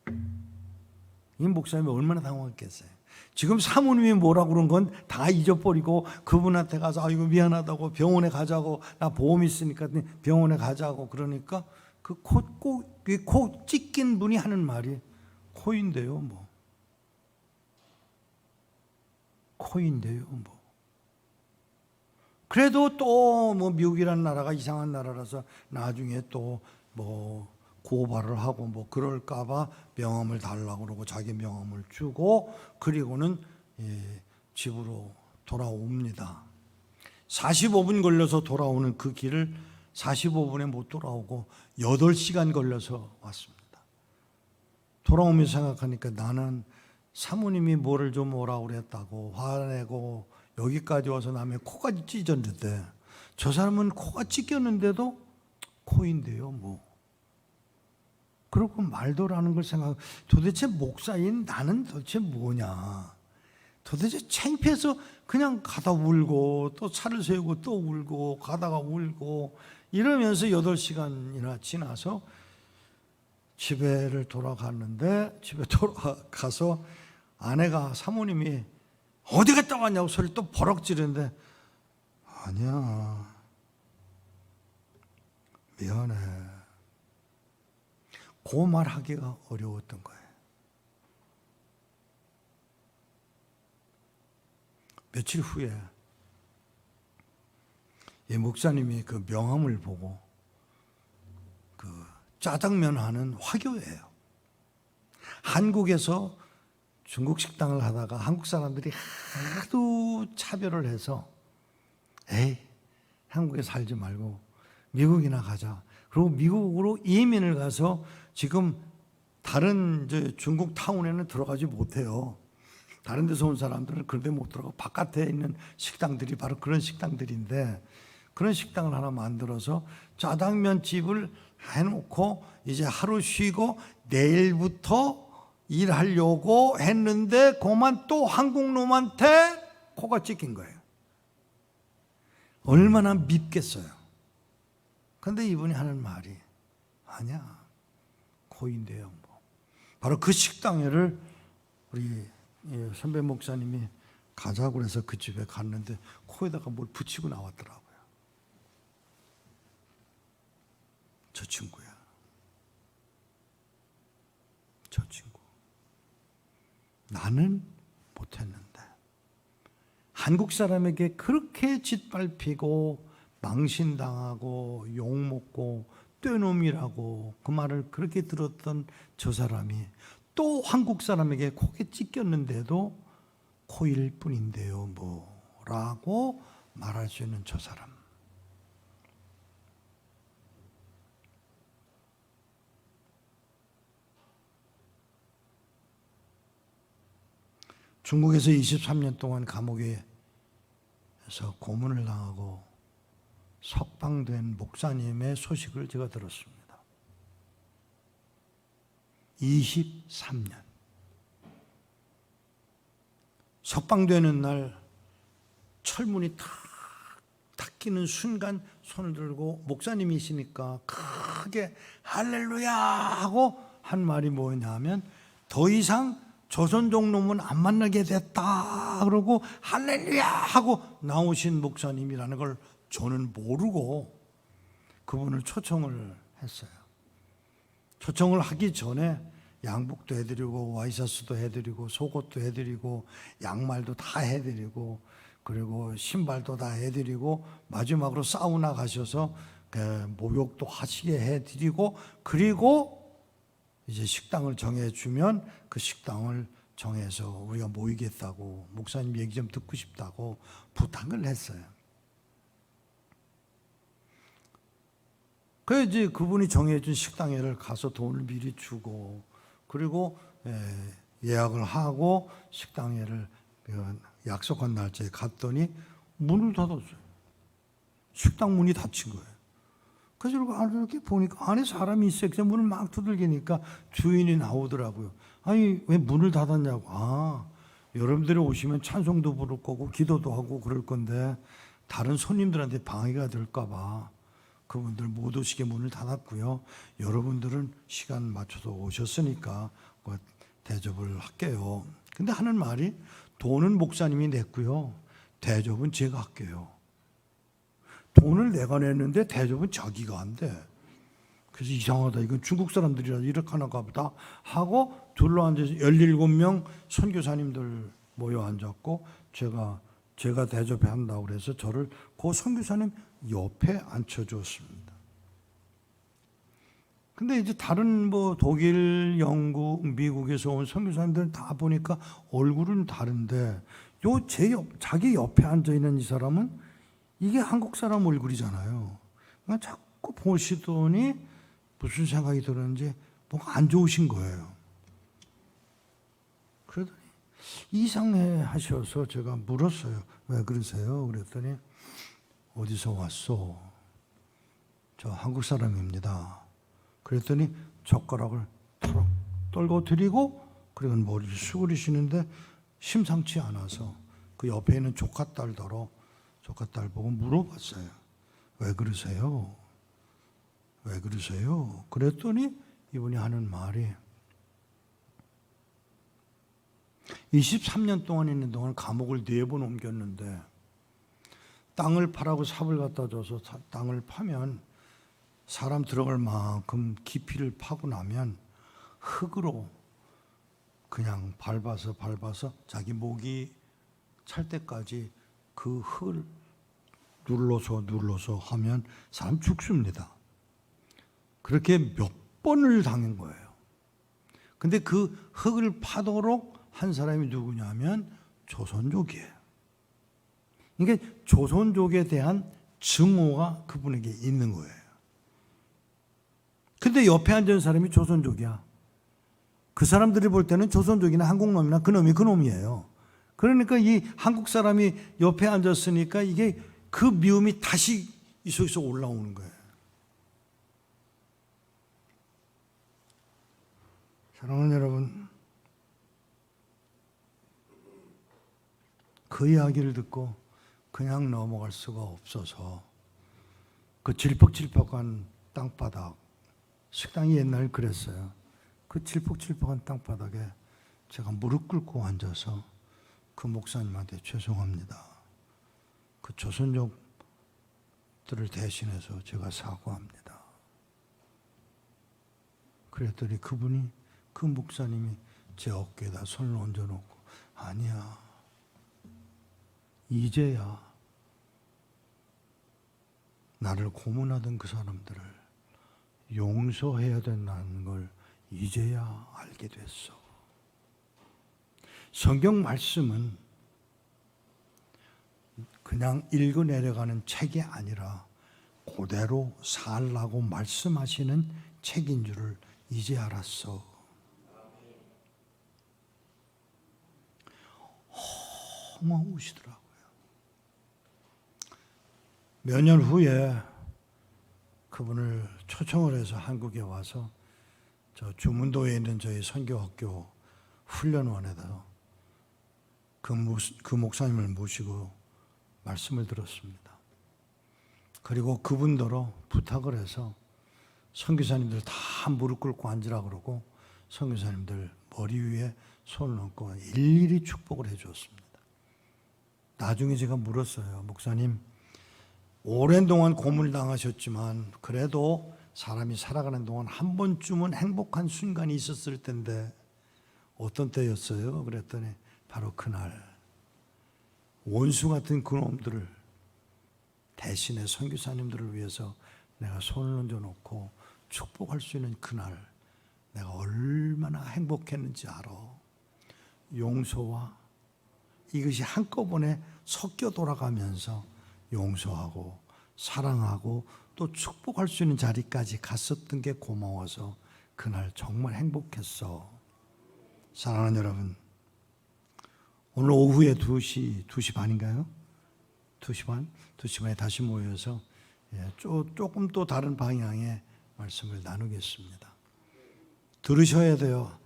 이 목사님이 얼마나 당황했겠어요. 지금 사모님이 뭐라고 그런 건 다 잊어버리고 그분한테 가서 이거 미안하다고 병원에 가자고 나 보험 있으니까 병원에 가자고 그러니까 그 코 찢긴 분이 하는 말이 코인데요 뭐. 코인데요 뭐. 그래도 또 뭐 미국이라는 나라가 이상한 나라라서 나중에 또 뭐 고발을 하고 뭐 그럴까봐 명함을 달라고 그러고 자기 명함을 주고 그리고는 집으로 돌아옵니다. 45분 걸려서 돌아오는 그 길을 45분에 못 돌아오고 8시간 걸려서 왔습니다. 돌아오면서 생각하니까 나는 사모님이 뭐를 좀 오라고 그랬다고 화내고 여기까지 와서 남의 코까지 찢었는데 저 사람은 코가 찢겼는데도 코인데요 뭐. 그리고 말도라는 걸 생각하고 도대체 목사인 나는 도대체 뭐냐. 도대체 창피해서 그냥 가다 울고 또 차를 세우고 또 울고 가다가 울고 이러면서 8시간이나 지나서 집에를 돌아갔는데 집에 돌아가서 아내가 사모님이 어디 갔다 왔냐고 소리를 또 버럭 지르는데 아니야 미안해. 그 말하기가 어려웠던 거예요. 며칠 후에 이 목사님이 그 명함을 보고 그 짜장면 하는 화교예요. 한국에서 중국 식당을 하다가 한국 사람들이 하도 차별을 해서 에이 한국에 살지 말고 미국이나 가자. 그리고 미국으로 이민을 가서 지금 다른 중국 타운에는 들어가지 못해요. 다른 데서 온 사람들은 그런 데 못 들어가고 바깥에 있는 식당들이 바로 그런 식당들인데 그런 식당을 하나 만들어서 짜장면 집을 해놓고 이제 하루 쉬고 내일부터 일하려고 했는데 그만 또 한국 놈한테 코가 찢긴 거예요. 얼마나 밉겠어요. 그런데 이분이 하는 말이 아니야 코인데요 뭐. 바로 그 식당에를 우리 선배 목사님이 가자고 그래서 그 집에 갔는데 코에다가 뭘 붙이고 나왔더라고요. 저 친구야. 저 친구. 나는 못했는데 한국 사람에게 그렇게 짓밟히고 망신당하고 욕먹고 떼놈이라고 그 말을 그렇게 들었던 저 사람이 또 한국 사람에게 코에 찢겼는데도 코일 뿐인데요 뭐라고 말할 수 있는 저 사람. 중국에서 23년 동안 감옥에서 고문을 당하고 석방된 목사님의 소식을 제가 들었습니다. 23년. 석방되는 날 철문이 탁 닫히는 순간 손을 들고 목사님이시니까 크게 할렐루야 하고 한 말이 뭐냐면 더 이상 조선종놈은 안 만나게 됐다 그러고 할렐루야 하고 나오신 목사님이라는 걸 저는 모르고 그분을 초청을 했어요. 초청을 하기 전에 양복도 해드리고 와이셔츠도 해드리고 속옷도 해드리고 양말도 다 해드리고 그리고 신발도 다 해드리고 마지막으로 사우나 가셔서 목욕도 하시게 해드리고 그리고 이제 식당을 정해주면 그 식당을 정해서 우리가 모이겠다고 목사님 얘기 좀 듣고 싶다고 부탁을 했어요. 그래서 이제 그분이 정해준 식당에를 가서 돈을 미리 주고 그리고 예약을 하고 식당에를 약속한 날짜에 갔더니 문을 닫았어요. 식당 문이 닫힌 거예요. 그래서 이렇게 보니까 안에 사람이 있어요. 그래서 문을 막 두들기니까 주인이 나오더라고요. 아니 왜 문을 닫았냐고. 아, 여러분들이 오시면 찬송도 부를 거고 기도도 하고 그럴 건데 다른 손님들한테 방해가 될까 봐 그분들 못 오시게 문을 닫았고요. 여러분들은 시간 맞춰서 오셨으니까 대접을 할게요. 근데 하는 말이 돈은 목사님이 냈고요. 대접은 제가 할게요. 돈을 내가 냈는데 대접은 자기가 한대. 그래서 이상하다. 이건 중국 사람들이라서 이렇게 하나가 보다 하고 둘러앉아서 17명 선교사님들 모여 앉았고 제가 대접해 한다고 그래서 저를 그 선교사님 옆에 앉혀주었습니다. 근데 이제 다른 독일, 영국, 미국에서 온 선교사님들은 다 보니까 얼굴은 다른데 자기 옆에 앉아 있는 이 사람은 이게 한국 사람 얼굴이잖아요. 그러니까 자꾸 보시더니 무슨 생각이 들었는지 뭔가 안 좋으신 거예요. 그러더니 이상해 하셔서 제가 물었어요. 왜 그러세요? 그랬더니 어디서 왔어? 저 한국 사람입니다. 그랬더니 젓가락을 털어 떨고 드리고 그리고 머리를 숙이시는데 심상치 않아서 그 옆에 있는 조카딸 보고 물어봤어요. 왜 그러세요? 왜 그러세요? 그랬더니 이분이 하는 말이 23년 동안 있는 동안 감옥을 4번 옮겼는데 땅을 파라고 삽을 갖다 줘서 땅을 파면 사람 들어갈 만큼 깊이를 파고 나면 흙으로 그냥 밟아서 자기 목이 찰 때까지 그 흙을 눌러서 하면 사람 죽습니다. 그렇게 몇 번을 당한 거예요. 근데 그 흙을 파도록 한 사람이 누구냐면 조선족이에요. 그러니까 조선족에 대한 증오가 그분에게 있는 거예요. 근데 옆에 앉은 사람이 조선족이야. 그 사람들이 볼 때는 조선족이나 한국놈이나 그놈이 그놈이에요. 그러니까 이 한국 사람이 옆에 앉았으니까 이게 그 미움이 다시 이 속에서 올라오는 거예요. 사랑하는 여러분, 그 이야기를 듣고 그냥 넘어갈 수가 없어서 그 질퍽질퍽한 땅바닥, 식당이 옛날 그랬어요. 그 질퍽질퍽한 땅바닥에 제가 무릎 꿇고 앉아서 그 목사님한테 죄송합니다. 그 조선족들을 대신해서 제가 사과합니다. 그랬더니 그 목사님이 제 어깨에다 손을 얹어놓고 아니야. 이제야 나를 고문하던 그 사람들을 용서해야 된다는 걸 이제야 알게 됐어. 성경 말씀은 그냥 읽어 내려가는 책이 아니라 그대로 살라고 말씀하시는 책인 줄을 이제 알았어. 고마우시더라고요. 몇 년 후에 그분을 초청을 해서 한국에 와서 저 주문도에 있는 저희 선교학교 훈련원에다 그 목사님을 모시고 말씀을 들었습니다. 그리고 그분더러 부탁을 해서 선교사님들 다 무릎 꿇고 앉으라 그러고 선교사님들 머리 위에 손을 얹고 일일이 축복을 해 주었습니다. 나중에 제가 물었어요. 목사님, 오랜 동안 고문을 당하셨지만 그래도 사람이 살아가는 동안 한 번쯤은 행복한 순간이 있었을 텐데 어떤 때였어요? 그랬더니 바로 그날 원수 같은 그놈들을 대신에 선교사님들을 위해서 내가 손을 얹어놓고 축복할 수 있는 그날, 내가 얼마나 행복했는지 알아. 용서와 이것이 한꺼번에 섞여 돌아가면서 용서하고 사랑하고 또 축복할 수 있는 자리까지 갔었던 게 고마워서 그날 정말 행복했어. 사랑하는 여러분, 오늘 오후에 2시 반인가요? 2시 반? 2시 반에 다시 모여서 조금 또 다른 방향의 말씀을 나누겠습니다. 들으셔야 돼요.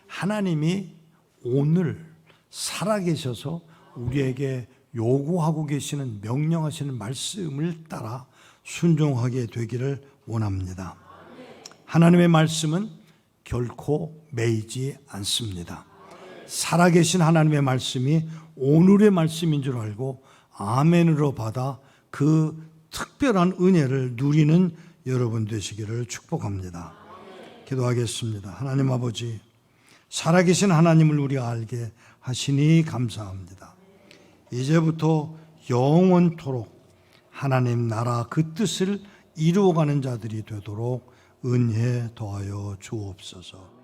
하나님이 오늘 살아계셔서 우리에게 요구하고 계시는 명령하시는 말씀을 따라 순종하게 되기를 원합니다. 하나님의 말씀은 결코 매이지 않습니다. 살아계신 하나님의 말씀이 오늘의 말씀인 줄 알고 아멘으로 받아 그 특별한 은혜를 누리는 여러분 되시기를 축복합니다. 기도하겠습니다. 하나님 아버지, 살아계신 하나님을 우리가 알게 하시니 감사합니다. 이제부터 영원토록 하나님 나라 그 뜻을 이루어가는 자들이 되도록 은혜 더하여 주옵소서.